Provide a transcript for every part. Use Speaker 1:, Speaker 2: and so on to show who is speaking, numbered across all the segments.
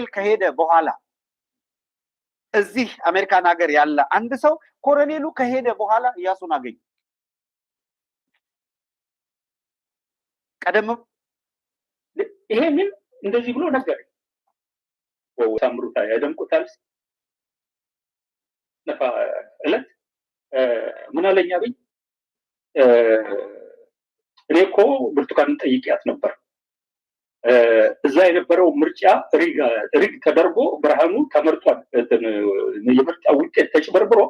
Speaker 1: ከሄደ በኋላ እዚህ አሜሪካን ሀገር ያለ አንድ ሰው ኮሎኔሉ ከሄደ በኋላ ኢያሱን አገኘ። ቀደም
Speaker 2: ይሄንን እንደዚህ ብሎ ነገር ሳምሩታ ያደምቁታል። ነፋ እለት ምን አለኝ አብይ እኔ እኮ ብርቱካንን ጠይቂያት ነበር። እዛ የነበረው ምርጫ ሪግ ተደርጎ ብርሃኑ ተመርጧል። የምርጫ ውጤት ተጭበርብሮ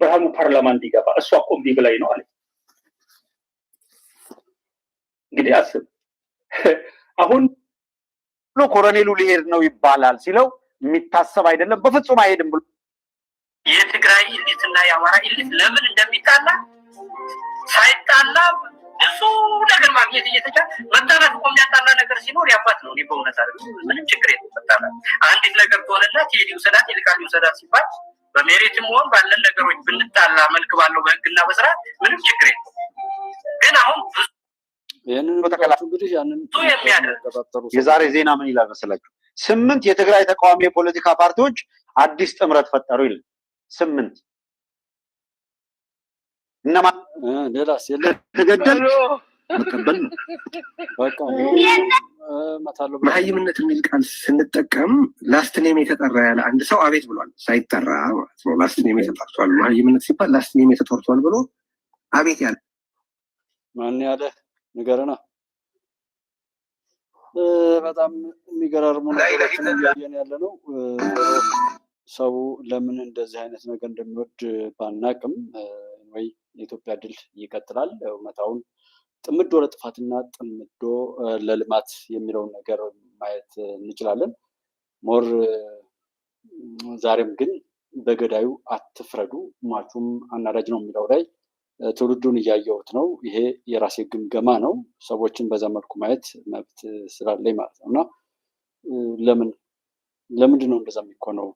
Speaker 2: ብርሃኑ ፓርላማ እንዲገባ እሷ እኮ እምቢ ብላኝ ነው አለ። እንግዲህ አስብ አሁን
Speaker 1: ኮሎኔሉ ሊሄድ ነው ይባላል ሲለው የሚታሰብ አይደለም፣ በፍጹም አይሄድም ብሎ
Speaker 3: የትግራይ ኢሊትና የአማራ ኢሊት ለምን እንደሚጣላ ሳይጣላ ብዙ ነገር ማግኘት እየተቻለ መጣላት እኮ የሚያጣላ ነገር ሲኖር ያባት ነው። በእውነት አይደለም ምንም ችግር የለም። መጣላት አንዲት ነገር ከሆነና ቴዲ ውሰዳት ይልቃል ውሰዳት ሲባል በሜሪትም ሆን ባለን ነገሮች ብንጣላ መልክ ባለው በህግና በስርዓት ምንም ችግር የለም። ግን አሁን
Speaker 4: ይሄንን በተከላከሉ እንግዲህ ያንን
Speaker 1: የዛሬ ዜና ምን ይላል መሰላችሁ? 8 የትግራይ ተቃዋሚ የፖለቲካ ፓርቲዎች አዲስ ጥምረት ፈጠሩ ይላል። 8 እነማን
Speaker 4: ሌላስ የለም
Speaker 1: ተገደሉ መቀበል
Speaker 4: በቃ መታለው
Speaker 5: መሀይምነት የሚል ቃል ስንጠቀም ላስት ኔም የተጠራ ያለ አንድ ሰው አቤት ብሏል ሳይጠራ ማለት ነው። ላስት ኔም የተጠርቷል። መሀይምነት ሲባል ላስት ኔም የተጠርቷል ብሎ አቤት ያለ
Speaker 4: ማን ያለ ነገርና በጣም የሚገራርሙ ነገሮችን እያየን ያለ ነው። ሰው ለምን እንደዚህ አይነት ነገር እንደሚወድ ባናቅም ወይ የኢትዮጵያ ድል ይቀጥላል። እውነታውን ጥምዶ ለጥፋትና ጥምዶ ለልማት የሚለውን ነገር ማየት እንችላለን። ሞር ዛሬም ግን በገዳዩ አትፍረዱ ሟቹም አናዳጅ ነው የሚለው ላይ ትውልዱን እያየሁት ነው። ይሄ የራሴ ግምገማ ነው። ሰዎችን በዛ መልኩ ማየት መብት ስላለኝ ማለት ነው። እና ለምንድን ነው እንደዛ የሚሆነው?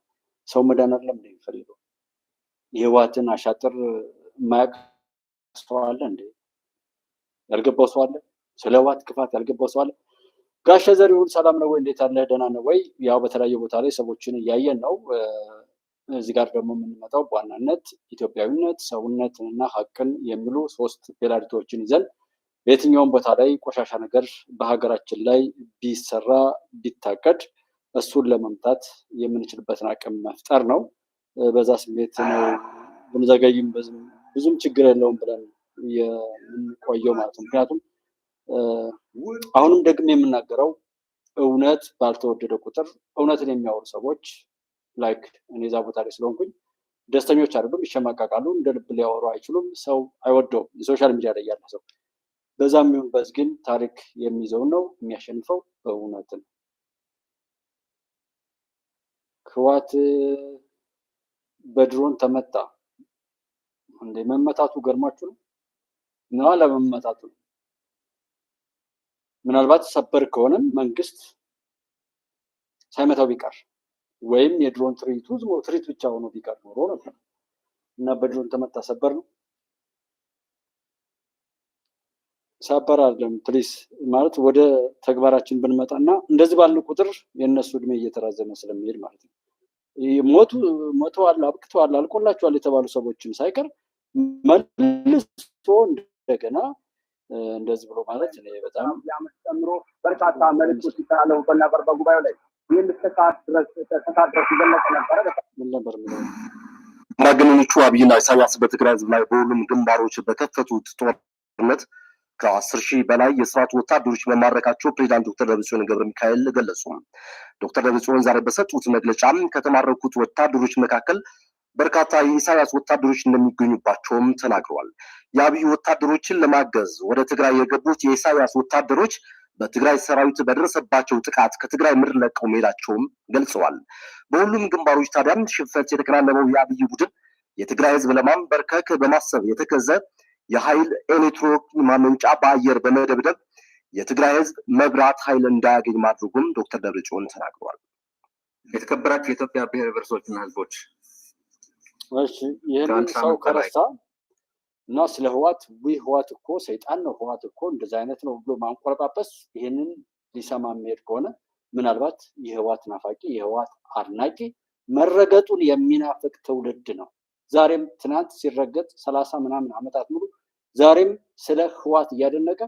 Speaker 4: ሰው መዳን አይደለም የሚፈልገው? የህወሓትን አሻጥር የማያውቅ ሰው አለ እንዴ? ያልገባው ሰው አለ? ስለ ህወሓት ክፋት ያልገባው ሰው አለ? ጋሽ ዘሪሁን ሰላም ነው ወይ? እንዴት አለ? ደህና ነው ወይ? ያው በተለያየ ቦታ ላይ ሰዎችን እያየን ነው። እዚህ ጋር ደግሞ የምንመጣው በዋናነት ኢትዮጵያዊነት፣ ሰውነት እና ሀቅን የሚሉ 3 ፔላሪቲዎችን ይዘን በየትኛውም ቦታ ላይ ቆሻሻ ነገር በሀገራችን ላይ ቢሰራ ቢታቀድ እሱን ለመምታት የምንችልበትን አቅም መፍጠር ነው። በዛ ስሜት ነው ብንዘገይም ብዙም ችግር የለውም ብለን የምንቆየው ማለት ነው። ምክንያቱም አሁንም ደግሜ የምናገረው እውነት ባልተወደደ ቁጥር እውነትን የሚያወሩ ሰዎች ላይክ እኔ እዛ ቦታ ላይ ስለሆንኩኝ ደስተኞች አይደሉም፣ ይሸማቃቃሉ፣ እንደ ልብ ሊያወሩ አይችሉም። ሰው አይወደውም የሶሻል ሚዲያ ላይ ያለ ሰው። በዛም ይሁን በዚህ ግን ታሪክ የሚይዘው ነው የሚያሸንፈው እውነትን። ህወሓት በድሮን ተመታ እንደ መመታቱ ገርማችሁ ነው ለመመታቱ ነው። ምናልባት ሰበር ከሆነም መንግስት ሳይመታው ቢቀር ወይም የድሮን ትርኢቱ ዝም ብሎ ትርኢት ብቻ ሆኖ ቢቀር ኖሮ ነበር እና በድሮን ተመታ ሰበር ነው። ሰበር አይደለም ፕሊስ ማለት ወደ ተግባራችን ብንመጣና እንደዚህ ባለ ቁጥር የነሱ እድሜ እየተራዘመ ስለሚሄድ ማለት ነው። ሞተዋል፣ አብቅተዋል፣ አልቆላቸዋል የተባሉ ሰዎችን ሳይቀር መልሶ እንደገና እንደዚህ ብሎ ማለት እኔ በጣም
Speaker 2: ጨምሮ በርካታ መልዕክቶች ይታለው በነበር በጉባኤው ላይ ይህን ተሳት ድረስ ይገለጽ ነበረ።
Speaker 4: ምን ነበር የሚለው
Speaker 5: አረጋግጦቹ አብይና ኢሳያስ በትግራይ ህዝብ ላይ በሁሉም ግንባሮች በከፈቱት ጦርነት ከ10,000 በላይ የስርዓቱ ወታደሮች መማረካቸው ፕሬዝዳንት ዶክተር ደብረጽዮን ገብረ ሚካኤል ገለጹ። ዶክተር ደብረጽዮን ዛሬ በሰጡት መግለጫ ከተማረኩት ወታደሮች መካከል በርካታ የኢሳያስ ወታደሮች እንደሚገኙባቸውም ተናግረዋል። የአብይ ወታደሮችን ለማገዝ ወደ ትግራይ የገቡት የኢሳያስ ወታደሮች በትግራይ ሰራዊት በደረሰባቸው ጥቃት ከትግራይ ምድር ለቀው መሄዳቸውም ገልጸዋል። በሁሉም ግንባሮች ታዲያም ሽንፈት የተከናነበው የአብይ ቡድን የትግራይ ህዝብ ለማንበርከክ በማሰብ የተከዘ የኃይል ኤሌክትሪክ ማመንጫ በአየር በመደብደብ የትግራይ ህዝብ መብራት ኃይል እንዳያገኝ ማድረጉም ዶክተር ደብረጽዮን ተናግረዋል።
Speaker 6: የተከበራችሁ የኢትዮጵያ ብሔር ብሔረሰቦችና ህዝቦች
Speaker 4: እሺ ይሄንን ሰው ከረሳ እና ስለ ህወሓት እኮ ሰይጣን ነው፣ ህወሓት እኮ እንደዛ አይነት ነው ብሎ ማንቆለጳጰስ ይሄንን ሊሰማ የሚሄድ ከሆነ ምናልባት የህዋት ናፋቂ የህዋት አድናቂ መረገጡን የሚናፍቅ ትውልድ ነው። ዛሬም ትናንት ሲረገጥ 30 ምናምን ዓመታት ሙሉ ዛሬም ስለ ህዋት እያደነቀ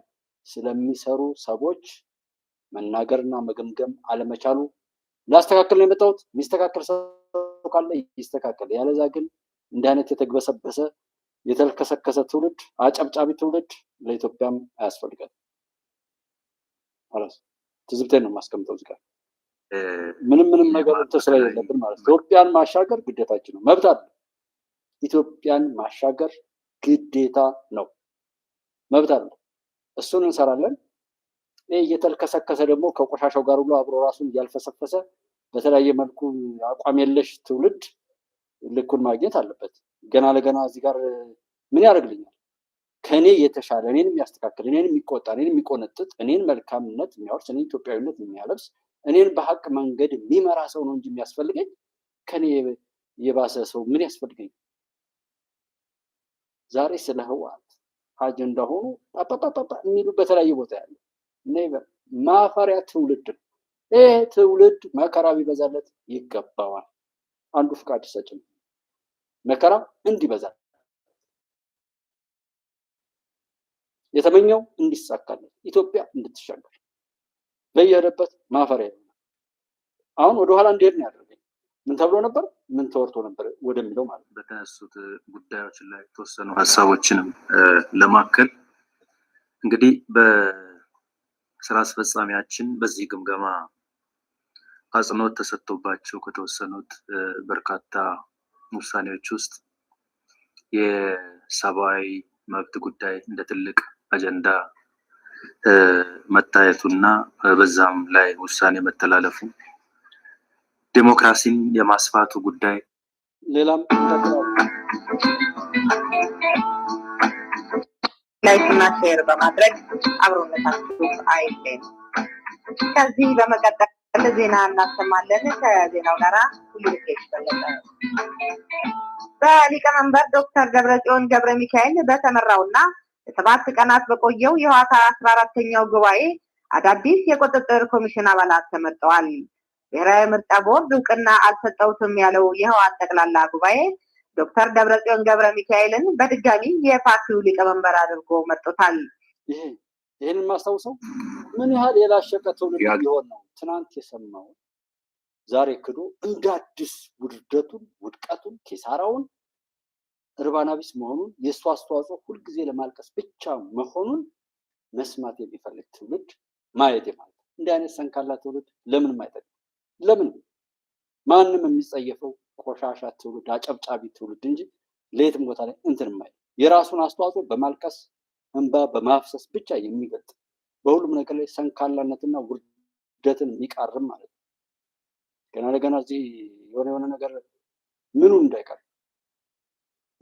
Speaker 4: ስለሚሰሩ ሰዎች መናገርና መገምገም አለመቻሉ ላስተካከል ነው የመጣሁት። የሚስተካከል ሰው ካለ ይስተካከል። ያለዛ ግን እንደ አይነት የተግበሰበሰ የተልከሰከሰ ትውልድ አጨብጫቢ ትውልድ ለኢትዮጵያም አያስፈልጋል። ማለት ትዝብቴን ነው የማስቀምጠው እዚህ ጋር ምንም ነገር ስለሌለብን ማለት ኢትዮጵያን ማሻገር ግዴታችን ነው። መብት አለ። ኢትዮጵያን ማሻገር ግዴታ ነው። መብት አለ። እሱን እንሰራለን። ይህ እየተልከሰከሰ ደግሞ ከቆሻሻው ጋር ሁሉ አብሮ ራሱን እያልፈሰፈሰ በተለያየ መልኩ አቋም የለሽ ትውልድ ልኩን ማግኘት አለበት። ገና ለገና እዚህ ጋር ምን ያደርግልኛል? ከኔ የተሻለ እኔን የሚያስተካክል እኔን የሚቆጣ እኔን የሚቆነጥጥ እኔን መልካምነት የሚያወርስ እኔን ኢትዮጵያዊነት የሚያለብስ እኔን በሀቅ መንገድ የሚመራ ሰው ነው እንጂ የሚያስፈልገኝ ከኔ የባሰ ሰው ምን ያስፈልገኝ? ዛሬ ስለ ህወሓት አጀንዳ ሆኖ ፓፓፓፓ የሚሉ በተለያየ ቦታ ያለ ኔቨር ማፈሪያ ትውልድ ነው። ይህ ትውልድ መከራ ቢበዛለት ይገባዋል። አንዱ ፍቃድ ሰጭ ነው። መከራ እንዲበዛል የተመኘው እንዲሳካለት ኢትዮጵያ እንድትሻገር በየሄደበት ማፈሪያ ነው። አሁን ወደኋላ እንዲሄድ ነው ያደረገኝ። ምን ተብሎ ነበር? ምን ተወርቶ ነበር ወደሚለው ማለት ነው።
Speaker 6: በተነሱት ጉዳዮች ላይ የተወሰኑ ሀሳቦችንም ለማከል እንግዲህ በስራ አስፈጻሚያችን በዚህ ግምገማ አጽንኦት ተሰጥቶባቸው ከተወሰኑት በርካታ ውሳኔዎች ውስጥ የሰብአዊ መብት ጉዳይ እንደ ትልቅ አጀንዳ መታየቱና በዛም ላይ ውሳኔ መተላለፉ፣ ዲሞክራሲን የማስፋቱ ጉዳይ
Speaker 4: ሌላም
Speaker 7: ላይክና ሼር በማድረግ አብሮነታችሁ አይለየን። ከዚህ በመቀጠል ዜና እናሰማለን። ከዜናው ጋራ ሁሉልኬሽ በለጠ። በሊቀመንበር ዶክተር ደብረጽዮን ገብረ ሚካኤል በተመራውና 7 ቀናት በቆየው የህወሓት 14ኛው ጉባኤ አዳዲስ የቁጥጥር ኮሚሽን አባላት ተመርጠዋል። ብሔራዊ ምርጫ ቦርድ እውቅና አልሰጠውትም ያለው የህወሓት ጠቅላላ ጉባኤ ዶክተር ደብረጽዮን ገብረ ሚካኤልን በድጋሚ የፓርቲው ሊቀመንበር አድርጎ መርጦታል።
Speaker 4: ይህንን ማስታውሰው ምን ያህል የላሸቀ ትውልድ ቢሆን ነው ትናንት የሰማው ዛሬ ክዶ እንደ አዲስ ውርደቱን፣ ውድቀቱን፣ ኪሳራውን፣ እርባና ቢስ መሆኑን የእሱ አስተዋጽኦ ሁልጊዜ ለማልቀስ ብቻ መሆኑን መስማት የሚፈልግ ትውልድ ማየት ማለት ነው። እንዲህ አይነት ሰንካላ ትውልድ ለምንም አይጠቅም። ለምን ማንም የሚጸየፈው ቆሻሻ ትውልድ አጨብጫቢ ትውልድ እንጂ ለየትም ቦታ ላይ እንትን የማይል የራሱን አስተዋጽኦ በማልቀስ እንባ በማፍሰስ ብቻ የሚገልጥ በሁሉም ነገር ላይ ሰንካላነትና ውርደትን የሚቃርም ማለት ነው። ገና ለገና እዚህ የሆነ ነገር ምኑ እንዳይቀር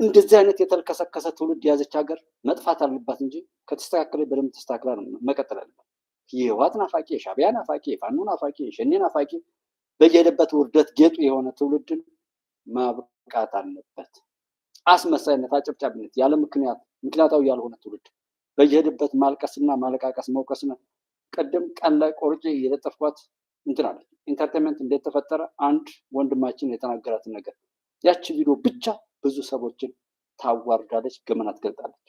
Speaker 4: እንደዚህ አይነት የተልከሰከሰ ትውልድ የያዘች ሀገር መጥፋት አለባት እንጂ ከተስተካከለ በደንብ ተስተካክላ ነው መቀጠል አለባት። የህወሓት ናፋቂ፣ የሻዕቢያ ናፋቂ፣ የፋኖ ናፋቂ፣ የሸኔ ናፋቂ በየሄደበት ውርደት ጌጡ የሆነ ትውልድን ማብቃት አለበት። አስመሳይነት፣ አጨብጫቢነት፣ ያለ ምክንያታዊ ያልሆነ ትውልድ በየሄደበት ማልቀስና ማለቃቀስ መውቀስና ቀደም ቀን ላይ ቆርጬ የለጠፍኳት እንትን አለ ኢንተርቴንመንት እንዴት ተፈጠረ? አንድ ወንድማችን የተናገራትን ነገር ያቺ ቪዲዮ ብቻ ብዙ ሰዎችን ታዋርዳለች፣ ገመና ትገልጣለች።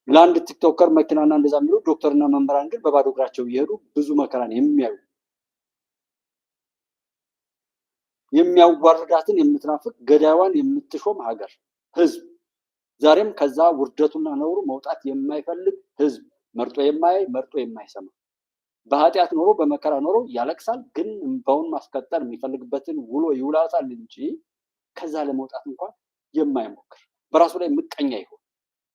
Speaker 4: ለአንድ ቲክቶከር መኪናና እንደዛ የሚሉ ዶክተርና መምህራን ግን በባዶ እግራቸው እየሄዱ ብዙ መከራን የሚያዋርዳትን የምትናፍቅ ገዳይዋን የምትሾም ሀገር ህዝብ ዛሬም ከዛ ውርደቱና ነውሩ መውጣት የማይፈልግ ህዝብ መርጦ የማያይ መርጦ የማይሰማ በኃጢአት ኖሮ በመከራ ኖሮ ያለቅሳል፣ ግን እንባውን ማስቀጠል የሚፈልግበትን ውሎ ይውላታል እንጂ ከዛ ለመውጣት እንኳን የማይሞክር በራሱ ላይ ምቀኛ ይሆን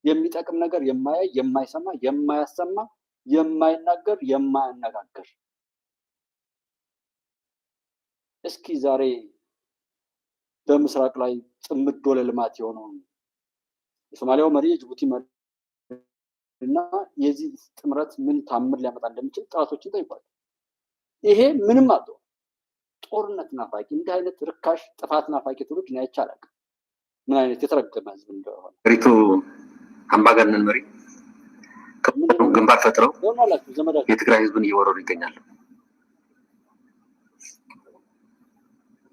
Speaker 4: የሚጠቅም ነገር የማያይ የማይሰማ የማያሰማ የማይናገር የማያነጋግር። እስኪ ዛሬ በምስራቅ ላይ ጥምዶ ለልማት የሆነውን የሶማሊያው መሪ የጅቡቲ መሪ እና የዚህ ጥምረት ምን ታምር ሊያመጣ እንደሚችል ጥራቶችን ጠይቋል። ይሄ ምንም አለው ጦርነት ናፋቂ እንዲህ አይነት ርካሽ ጥፋት ናፋቂ ትውልድ ነው አይቻላል። ምን አይነት የተረገመ ህዝብ እንደሆነ
Speaker 6: ሪቱ አምባገነን መሪ ግንባር ፈጥረው የትግራይ ህዝብን እየወረሩ ይገኛሉ።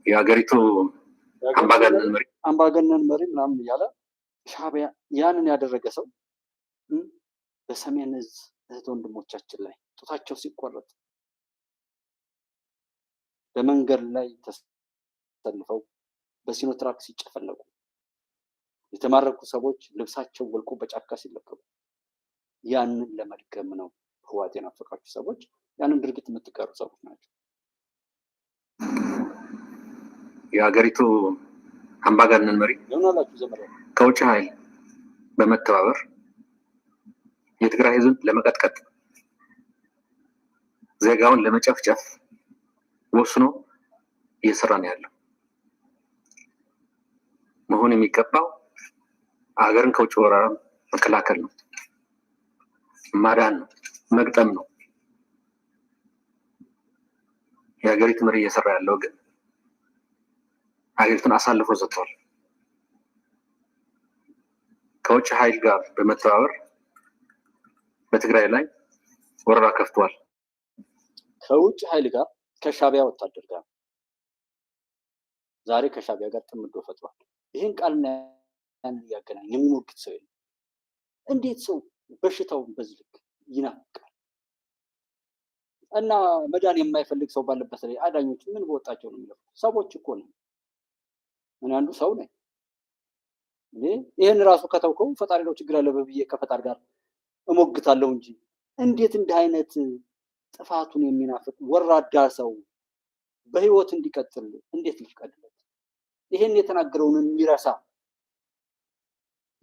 Speaker 6: የሀገሪቱ
Speaker 4: አምባገነን መሪ ምናምን እያለ ሻዕቢያ ያንን ያደረገ ሰው በሰሜን እዝ እህት ወንድሞቻችን ላይ ጡታቸው ሲቆረጥ በመንገድ ላይ ተሰልፈው በሲኖትራክ ሲጨፈለቁ የተማረኩ ሰዎች ልብሳቸው ወልቆ በጫካ ሲለቀቁ ያንን ለመድገም ነው ህወሓት የናፈቃችሁ ሰዎች ያንን ድርጊት የምትቀሩ ሰዎች ናቸው።
Speaker 6: የሀገሪቱ አምባገነን መሪ ከውጭ ኃይል በመተባበር የትግራይ ህዝብ ለመቀጥቀጥ ዜጋውን ለመጨፍጨፍ ወስኖ እየሰራ ነው ያለው። መሆን የሚገባው ሀገርን ከውጭ ወረራ መከላከል ነው፣ ማዳን ነው፣ መግጠም ነው። የሀገሪቱ መሪ እየሰራ ያለው ግን ሀገሪቱን አሳልፎ ሰጥቷል። ከውጭ ኃይል ጋር በመተባበር በትግራይ ላይ ወረራ ከፍቷል።
Speaker 4: ከውጭ ኃይል ጋር ከሻዕቢያ ወታደር ጋር ዛሬ ከሻዕቢያ ጋር ጥምዶ ፈጥሯል። ይህን ቃልና ያንን ያገናኝ የሚሞግት ሰው የለም። እንዴት ሰው በሽታውን በዚህ ልክ ይናፍቃል? እና መዳን የማይፈልግ ሰው ባለበት ላይ አዳኞች ምን በወጣቸው ነው የሚለው? ሰዎች እኮ ነው። እኔ አንዱ ሰው ነኝ። ይህን ራሱ ከተውከው ፈጣሪ ነው ችግር አለበት ብዬ ከፈጣሪ ጋር እሞግታለሁ እንጂ እንዴት እንዲህ አይነት ጥፋቱን የሚናፍቅ ወራዳ ሰው በህይወት እንዲቀጥል እንዴት ልፍቀድለት? ይሄን የተናገረውን የሚረሳ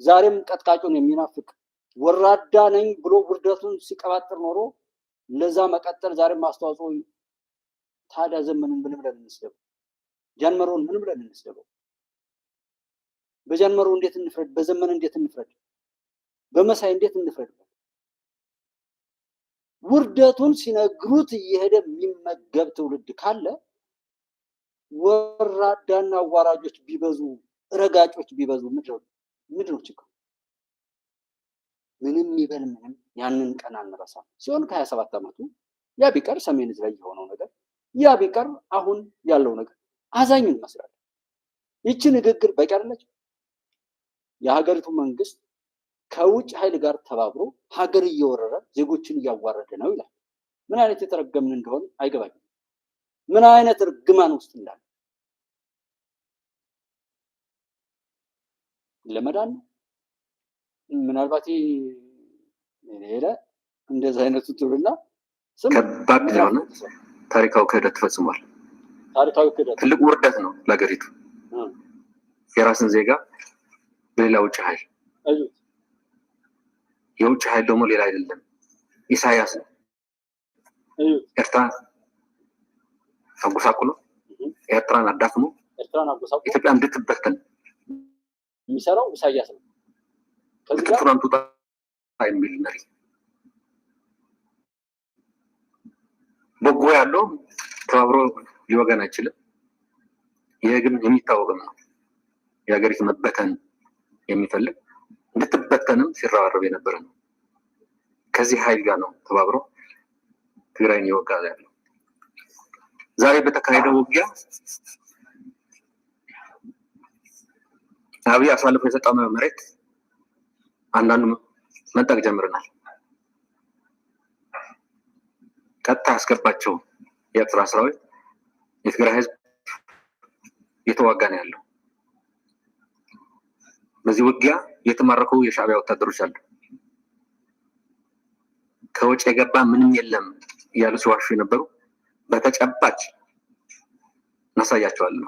Speaker 4: ዛሬም ቀጥቃጩን የሚናፍቅ ወራዳ ነኝ ብሎ ውርደቱን ሲቀባጥር ኖሮ ለዛ መቀጠል ዛሬም አስተዋጽኦ ታዲያ ዘመንን ምን ብለን እንስደበው? ጃንመሮን ምን ብለን እንስደበው? በጃንመሮ እንዴት እንፍረድ? በዘመን እንዴት እንፍረድ? በመሳይ እንዴት እንፍረድ? ውርደቱን ሲነግሩት እየሄደ የሚመገብ ትውልድ ካለ ወራዳና አዋራጆች ቢበዙ ረጋጮች ቢበዙ ምንድን ነው ችግሩ? ምንም ይበል ምንም ያንን ቀን አንረሳም። ሲሆን ከ27 ዓመቱ ያ ቢቀር ሰሜን እዝ ላይ የሆነው ነገር ያ ቢቀር አሁን ያለው ነገር አዛኝ ይመስላል። ይቺ ንግግር በቂ አይደለች? የሀገሪቱ መንግስት ከውጭ ኃይል ጋር ተባብሮ ሀገር እየወረረ ዜጎችን እያዋረደ ነው ይላል። ምን አይነት የተረገምን እንደሆነ አይገባኝም። ምን አይነት እርግማን ውስጥ እንዳለ ለመዳን ምናልባት ሌላ እንደዚህ አይነቱ ትብልና
Speaker 6: ከባድ የሆነ ታሪካዊ ክህደት ተፈጽሟል።
Speaker 4: ታሪካዊ ክህደት
Speaker 6: ትልቅ ውርደት ነው ለሀገሪቱ። የራስን ዜጋ በሌላ ውጭ ኃይል የውጭ ኃይል ደግሞ ሌላ አይደለም፣ ኢሳያስ ነው። ኤርትራ አጎሳቁሎ ኤርትራን አዳክሞ ኢትዮጵያ እንድትበተን
Speaker 4: የሚሰራው ኢሳያስ ነው። ከዚህ ጋር
Speaker 6: ፍራንቱ የሚል መሪ በጎ ያለው ተባብሮ ሊወገን አይችልም። ይሄ ግን የሚታወቅም ነው። የሀገሪቱ መበተን የሚፈልግ እንድትበተንም ሲረባረብ የነበረ ነው። ከዚህ ኃይል ጋር ነው ተባብሮ ትግራይን እየወጋ ያለው። ዛሬ በተካሄደው ውጊያ አብይ አሳልፎ የሰጠው መሬት አንዳንዱ መንጠቅ ጀምረናል። ቀጥታ ያስገባቸው የኤርትራ ሰራዊት የትግራይ ህዝብ እየተዋጋ ነው ያለው። በዚህ ውጊያ የተማረኩ የሻዕቢያ ወታደሮች አሉ። ከውጭ የገባ ምንም የለም እያሉ ሲዋሹ የነበሩ በተጨባጭ እናሳያቸዋለን።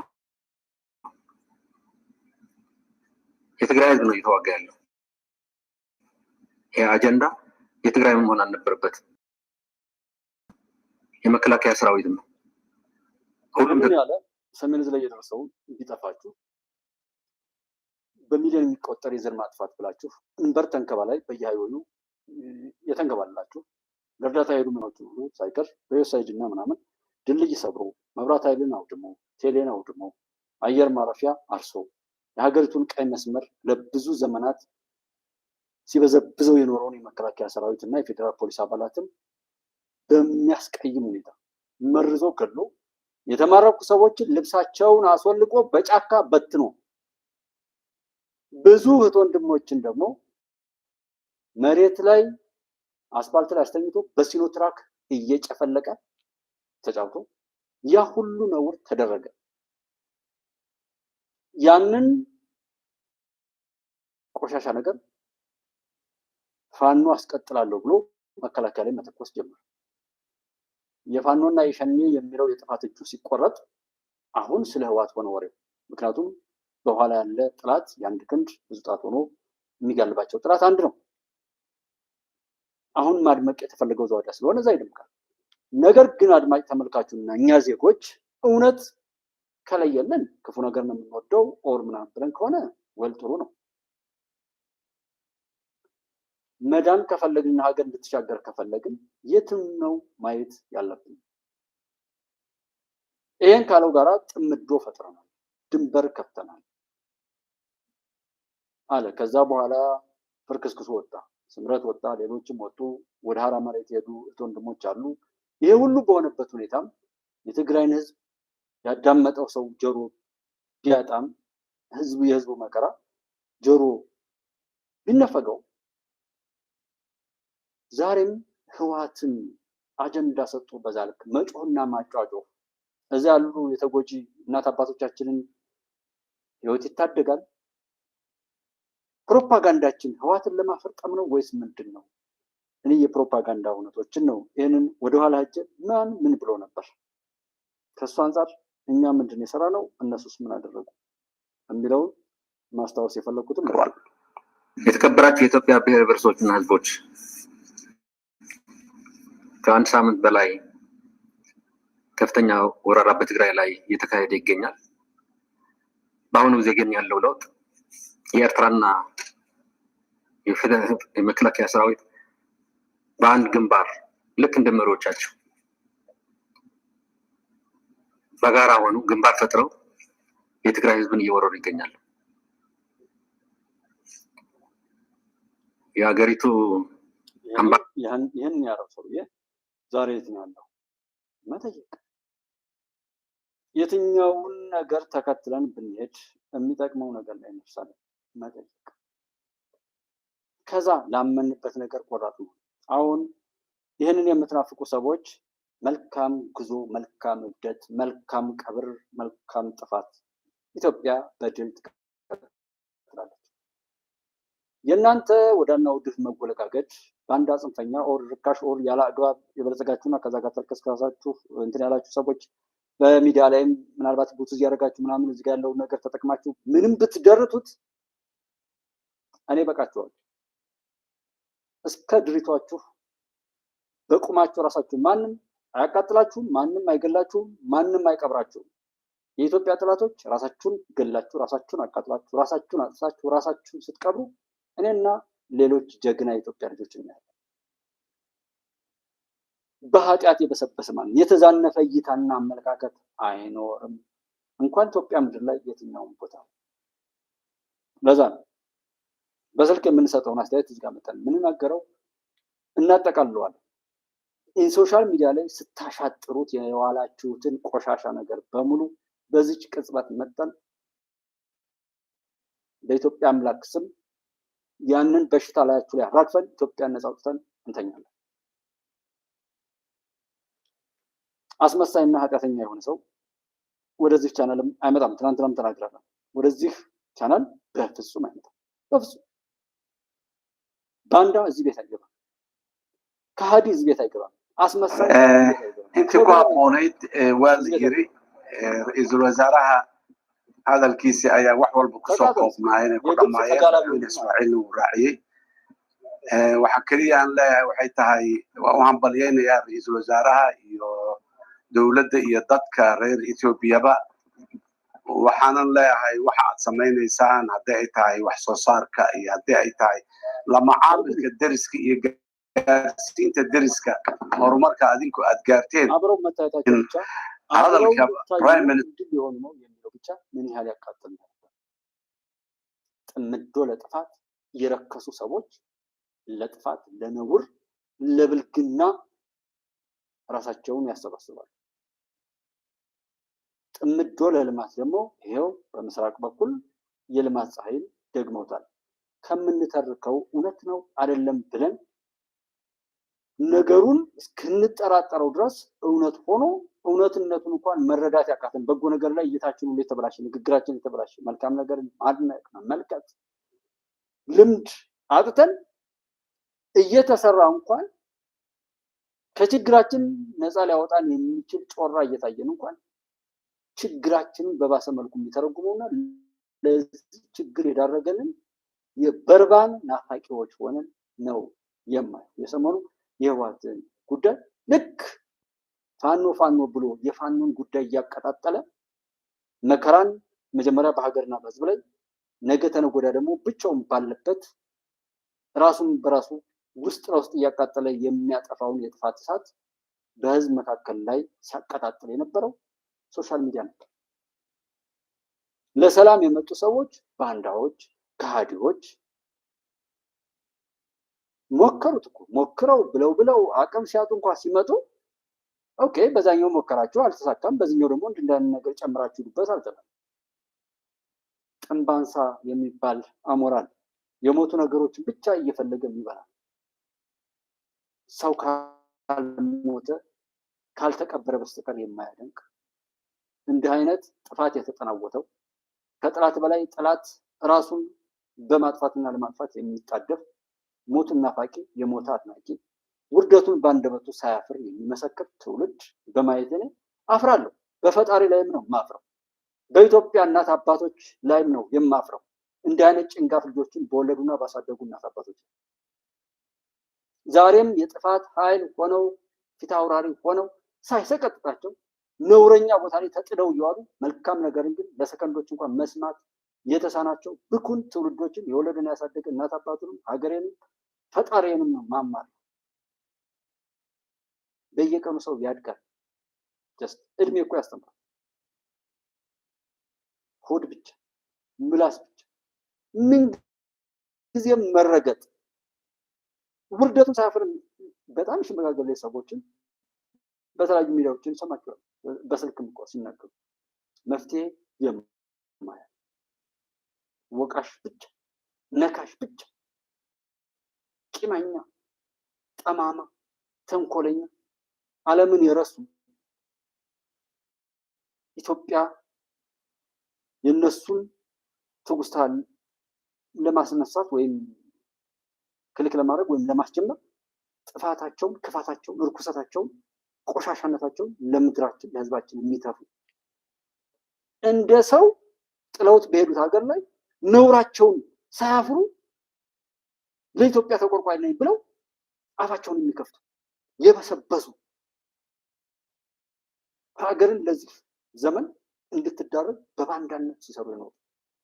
Speaker 6: የትግራይ ህዝብ ነው እየተዋጋ ያለው። ይሄ አጀንዳ የትግራይ መሆን አልነበረበትም። የመከላከያ ሰራዊት ነው።
Speaker 4: ሁሉም ያለ ሰሜን እዝ ላይ የደረሰው እንዲጠፋችሁ በሚሊዮን የሚቆጠር የዘር ማጥፋት ብላችሁ እንበር ተንከባ ላይ በየሃይወዩ የተንከባላችሁ ለእርዳታ ሄዱ ምኖች ሁሉ ሳይቀር በዩሳይድ እና ምናምን ድልድይ ሰብሮ መብራት ኃይልን አውድሞ ቴሌን አውድሞ አየር ማረፊያ አርሶ የሀገሪቱን ቀይ መስመር ለብዙ ዘመናት ሲበዘብዘው የኖረውን የመከላከያ ሰራዊት እና የፌዴራል ፖሊስ አባላትን በሚያስቀይም ሁኔታ መርዞ ገድሎ የተማረኩ ሰዎችን ልብሳቸውን አስወልቆ በጫካ በትኖ ብዙ እህት ወንድሞችን ደግሞ መሬት ላይ አስፋልት ላይ አስተኝቶ በሲኖ ትራክ እየጨፈለቀ ተጫውቶ ያ ሁሉ ነውር ተደረገ። ያንን ቆሻሻ ነገር ፋኖ አስቀጥላለሁ ብሎ መከላከያ ላይ መተኮስ ጀመረ። የፋኖና የሸኔ የሚለው የጥፋት እጁ ሲቆረጥ አሁን ስለ ህወሓት ሆነ ወሬው። ምክንያቱም በኋላ ያለ ጥላት የአንድ ክንድ ብዙ ጣት ሆኖ የሚጋልባቸው ጥላት አንድ ነው። አሁን ማድመቅ የተፈለገው ዘዋዳ ስለሆነ እዛ ይደምቃል። ነገር ግን አድማጭ ተመልካቹና እኛ ዜጎች እውነት ከለየልን ክፉ ነገር ነው የምንወደው ኦር ምናምን ብለን ከሆነ ወል ጥሩ ነው። መዳን ከፈለግንና ሀገር እንድትሻገር ከፈለግን የትም ነው ማየት ያለብን። ይሄን ካለው ጋራ ጥምዶ ፈጥረናል፣ ድንበር ከፍተናል አለ። ከዛ በኋላ ፍርክስክሱ ወጣ፣ ስምረት ወጣ፣ ሌሎችም ወጡ፣ ወደ ሀራ መሬት ሄዱ፣ ወንድሞች አሉ። ይሄ ሁሉ በሆነበት ሁኔታም የትግራይን ህዝብ ያዳመጠው ሰው ጆሮ ቢያጣም የህዝቡ መከራ ጆሮ ቢነፈገው ዛሬም ህወሓትን አጀንዳ ሰጡ። በዛ ልክ መጮህና ማጫጮህ እዛ ያሉ የተጎጂ እናት አባቶቻችንን ህይወት ይታደጋል። ፕሮፓጋንዳችን ህወሓትን ለማፈርጠም ነው ወይስ ምንድን ነው? እኔ የፕሮፓጋንዳ እውነቶችን ነው። ይህንን ወደኋላ ሄጄ ማን ምን ብሎ ነበር፣ ከእሱ አንጻር እኛ ምንድን የሰራ ነው፣ እነሱስ ምን አደረጉ የሚለውን ማስታወስ የፈለኩትም ነው።
Speaker 6: የተከበራችሁ የኢትዮጵያ ብሔር ብሔረሰቦችና ህዝቦች ከአንድ ሳምንት በላይ ከፍተኛ ወረራ በትግራይ ላይ እየተካሄደ ይገኛል። በአሁኑ ጊዜ ግን ያለው ለውጥ የኤርትራና የመከላከያ ሰራዊት በአንድ ግንባር ልክ እንደ መሪዎቻቸው በጋራ ሆኑ ግንባር ፈጥረው የትግራይ ህዝብን እየወረሩ ይገኛሉ። የሀገሪቱ
Speaker 4: ይህን ያለው ሰውዬ ዛሬ የት ነው ያለው? መጠየቅ። የትኛውን ነገር ተከትለን ብንሄድ የሚጠቅመው ነገር ላይ እንደርሳለን። መጠየቅ። ከዛ ላመንበት ነገር ቆራጥ ነው። አሁን ይህንን የምትናፍቁ ሰዎች መልካም ጉዞ፣ መልካም እብደት፣ መልካም ቀብር፣ መልካም ጥፋት። ኢትዮጵያ በድል ትቀጥላለች። የእናንተ ወዳና ውድፍ መወለጋገድ በአንድ ጽንፈኛ ኦር ርካሽ ኦር ያለ አግባብ የበለጸጋችሁና ከዛ ጋር ተልከስከሳችሁ እንትን ያላችሁ ሰዎች በሚዲያ ላይም ምናልባት ቡት እያደረጋችሁ ምናምን እዚህ ጋር ያለውን ነገር ተጠቅማችሁ ምንም ብትደርቱት እኔ በቃችኋለሁ። እስከ ድሪቷችሁ በቁማችሁ ራሳችሁ ማንም አያቃጥላችሁም፣ ማንም አይገላችሁም፣ ማንም አይቀብራችሁም። የኢትዮጵያ ጠላቶች ራሳችሁን ገላችሁ፣ ራሳችሁን አቃጥላችሁ፣ ራሳችሁን አጥፋችሁ፣ ራሳችሁን ስትቀብሩ እኔና ሌሎች ጀግና የኢትዮጵያ ልጆች እናያለን። በኃጢአት የበሰበሰ ማለት የተዛነፈ እይታና አመለካከት አይኖርም፣ እንኳን ኢትዮጵያ ምድር ላይ የትኛውም ቦታ። ለዛ ነው በስልክ የምንሰጠውን አስተያየት እዚህ ጋር መጠን የምንናገረው እናጠቃልለዋለን። ሶሻል ሚዲያ ላይ ስታሻጥሩት የዋላችሁትን ቆሻሻ ነገር በሙሉ በዚች ቅጽበት መጠን በኢትዮጵያ አምላክ ስም ያንን በሽታ ላያችሁ ላይ አራግፈን ኢትዮጵያን ነፃ አውጥተን እንተኛለን። አስመሳይና ኃጢአተኛ የሆነ ሰው ወደዚህ ቻናል አይመጣም። ትናንትናም ተናግራለሁ። ወደዚህ ቻናል በፍጹም አይመጣም። በፍጹም ባንዳ እዚህ ቤት አይገባም። ከሃዲ እዚህ ቤት አይገባም። አስመሳይ
Speaker 8: intii ku habboonayd waa la yiri ra-iisul wasaaraha hadalkiisi ayaa wax walba kusoo koobnaayeen ku dhammaayeen ismaaciilna uu raaciyey. waxa keliya aan leeyahay waxay tahay waa u hambalyaynayaa ra-iisul wasaaraha iyo dowladda iyo dadka reer Ethioobiyaba. waxaanan leeyahay waxa aad samaynaysaan haddii ay tahay wax soo saarka iyo haddii ay tahay la macaamilka deriska iyo gaarsiinta deriska horumarka adinku aad gaarteen. hadalka prime minister
Speaker 4: የሚለው ብቻ ምን ያህል ያቃጥል ነበር። ጥምዶ ለጥፋት የረከሱ ሰዎች ለጥፋት፣ ለነውር፣ ለብልግና ራሳቸውን ያሰባስባሉ። ጥምዶ ለልማት ደግሞ ይሄው በምስራቅ በኩል የልማት ፀሐይን ደግመውታል። ከምንተርከው እውነት ነው አይደለም ብለን ነገሩን እስክንጠራጠረው ድረስ እውነት ሆኖ እውነትነቱን እንኳን መረዳት ያቃተን በጎ ነገር ላይ እይታችን ሁሉ የተበላሸ፣ ንግግራችን የተበላሸ፣ መልካም ነገር ማድነቅ መመልከት ልምድ አጥተን እየተሰራ እንኳን ከችግራችን ነፃ ሊያወጣን የሚችል ጮራ እየታየን እንኳን ችግራችንን በባሰ መልኩ የሚተረጉመውና ለዚህ ችግር የዳረገንን የበርባን ናፋቂዎች ሆነን ነው የማየው። የሰሞኑ የህወሓትን ጉዳይ ልክ ፋኖ ብሎ የፋኖን ጉዳይ እያቀጣጠለ መከራን መጀመሪያ በሀገርና በህዝብ ላይ ነገ ተነገ ወዲያ ደግሞ ብቻውን ባለበት ራሱን በራሱ ውስጥ ለውስጥ እያቃጠለ የሚያጠፋውን የጥፋት እሳት በህዝብ መካከል ላይ ሲያቀጣጥል የነበረው ሶሻል ሚዲያ ነበር። ለሰላም የመጡ ሰዎች ባንዳዎች፣ ከሃዲዎች ሞከሩት እኮ ሞክረው ብለው አቅም ሲያጡ እንኳን ሲመጡ ኦኬ በዛኛው ሞከራችሁ አልተሳካም፣ በዚህኛው ደግሞ እንዳን ነገር ጨምራችሁ ዱበት አልተባለም። ጥንባንሳ የሚባል አሞራል የሞቱ ነገሮችን ብቻ እየፈለገ ይበላል። ሰው ካልሞተ ካልተቀበረ በስተቀር የማያደንቅ እንዲህ አይነት ጥፋት የተጠናወተው ከጥላት በላይ ጥላት ራሱን በማጥፋትና ለማጥፋት የሚጣደፍ ሞቱን ናፋቂ የሞተ አድናቂ ውርደቱን በአንደበቱ ሳያፍር የሚመሰክር ትውልድ በማየት እኔ አፍራለሁ። በፈጣሪ ላይም ነው የማፍረው፣ በኢትዮጵያ እናት አባቶች ላይም ነው የማፍረው። እንዲህ አይነት ጭንጋፍ ልጆችን በወለዱና ባሳደጉ እናት አባቶች ዛሬም የጥፋት ኃይል ሆነው ፊት አውራሪ ሆነው ሳይሰቀጥጣቸው ነውረኛ ቦታ ላይ ተጥደው እየዋሉ መልካም ነገርን ግን ለሰከንዶች እንኳን መስማት የተሳናቸው ብኩን ትውልዶችን የወለደና ያሳደገ እናት አባቱንም ሀገሬንም ፈጣሪንም ነው ማማር። በየቀኑ ሰው ያድጋል። ጀስት እድሜ እኮ ያስተምራል። ሆድ ብቻ ምላስ ብቻ ምን ጊዜም መረገጥ ውርደቱን ሳያፍር በጣም ሽመጋገል ሰዎችን በተለያዩ ሚዲያዎችን ሰማቸዋል። በስልክም እኮ ሲናገሩ መፍትሄ የማያ ወቃሽ ብቻ ነካሽ ብቻ ቂመኛ ጠማማ ተንኮለኛ ዓለምን የረሱ ኢትዮጵያ የነሱን ትውስታ ለማስነሳት ወይም ክልክ ለማድረግ ወይም ለማስጀመር ጥፋታቸውን፣ ክፋታቸውን፣ እርኩሰታቸውን፣ ቆሻሻነታቸውን ለምድራችን ለህዝባችን የሚተፉ እንደ ሰው ጥለውት በሄዱት ሀገር ላይ ነውራቸውን ሳያፍሩ ለኢትዮጵያ ተቆርቋሪ ነኝ ብለው አፋቸውን የሚከፍቱ የበሰበሱ ሀገርን ለዚህ ዘመን እንድትዳረግ በባንዳነት ሲሰሩ ነው።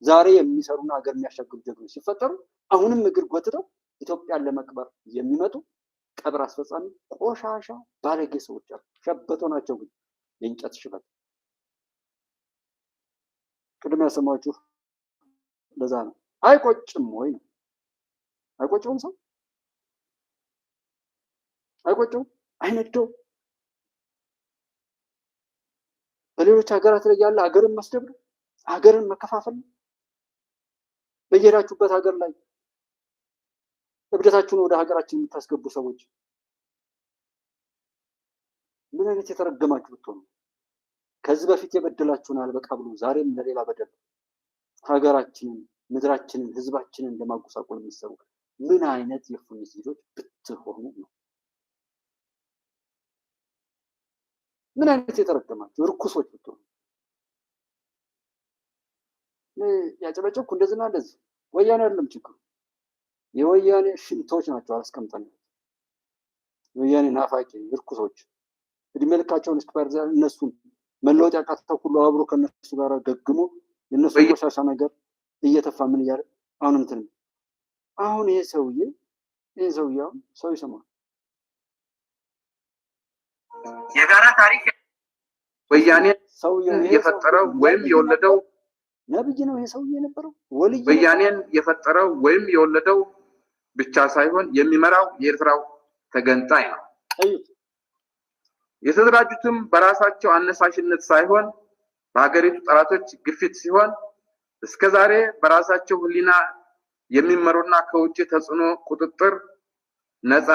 Speaker 4: ዛሬ የሚሰሩና ሀገር የሚያሻግሩ ጀግኖች ሲፈጠሩ አሁንም እግር ጎትተው ኢትዮጵያን ለመቅበር የሚመጡ ቀብር አስፈጻሚ ቆሻሻ ባለጌ ሰዎች አሉ። ሸበቶ ናቸው ግን የእንጨት ሽበት። ቅድም ያሰማችሁ ለዛ ነው። አይቆጭም ወይ ነው? አይቆጭውም? ሰው አይቆጭውም? አይነደው? በሌሎች ሀገራት ላይ ያለ ሀገርን መስደብ ነው፣ ሀገርን መከፋፈል ነው። በየሄዳችሁበት ሀገር ላይ እብደታችሁን ወደ ሀገራችን የምታስገቡ ሰዎች ምን አይነት የተረገማችሁ ብትሆኑ። ከዚህ በፊት የበደላችሁን አልበቃ ብሎ ዛሬም ለሌላ በደል ሀገራችንን፣ ምድራችንን፣ ህዝባችንን ለማጎሳቆል የሚሰሩ ምን አይነት የፉኒት ልጆች ብትሆኑ ነው? ምን አይነት የተረገማችሁ እርኩሶች ብትሆኑ። ያጨበጨብኩ እንደዚህና እንደዚህ ወያኔ አይደለም ችግሩ፣ የወያኔ ሽንቶች ናቸው። አላስቀምጠን ወያኔ ናፋቂ እርኩሶች እድሜ ልካቸውን እስከባርዛ እነሱን መለወጥ ያቃተው ሁሉ አብሮ ከነሱ ጋር ደግሞ የነሱ ቆሻሻ ነገር እየተፋ ምን እያለ አሁን እንትን አሁን ይሄ ሰውዬ ሰው ይሰማል።
Speaker 3: የጋራ ታሪክ
Speaker 2: ወያኔ የፈጠረው ወይም የወለደው
Speaker 4: ነብይ ነው። ይሄ ሰውዬ የነበረው ወልይ
Speaker 2: ወያኔን የፈጠረው ወይም የወለደው
Speaker 8: ብቻ ሳይሆን የሚመራው የኤርትራው ተገንጣይ ነው። የተደራጁትም በራሳቸው አነሳሽነት ሳይሆን በሀገሪቱ ጠላቶች ግፊት ሲሆን እስከዛሬ በራሳቸው ሕሊና የሚመሩና ከውጭ ተጽዕኖ ቁጥጥር ነፃ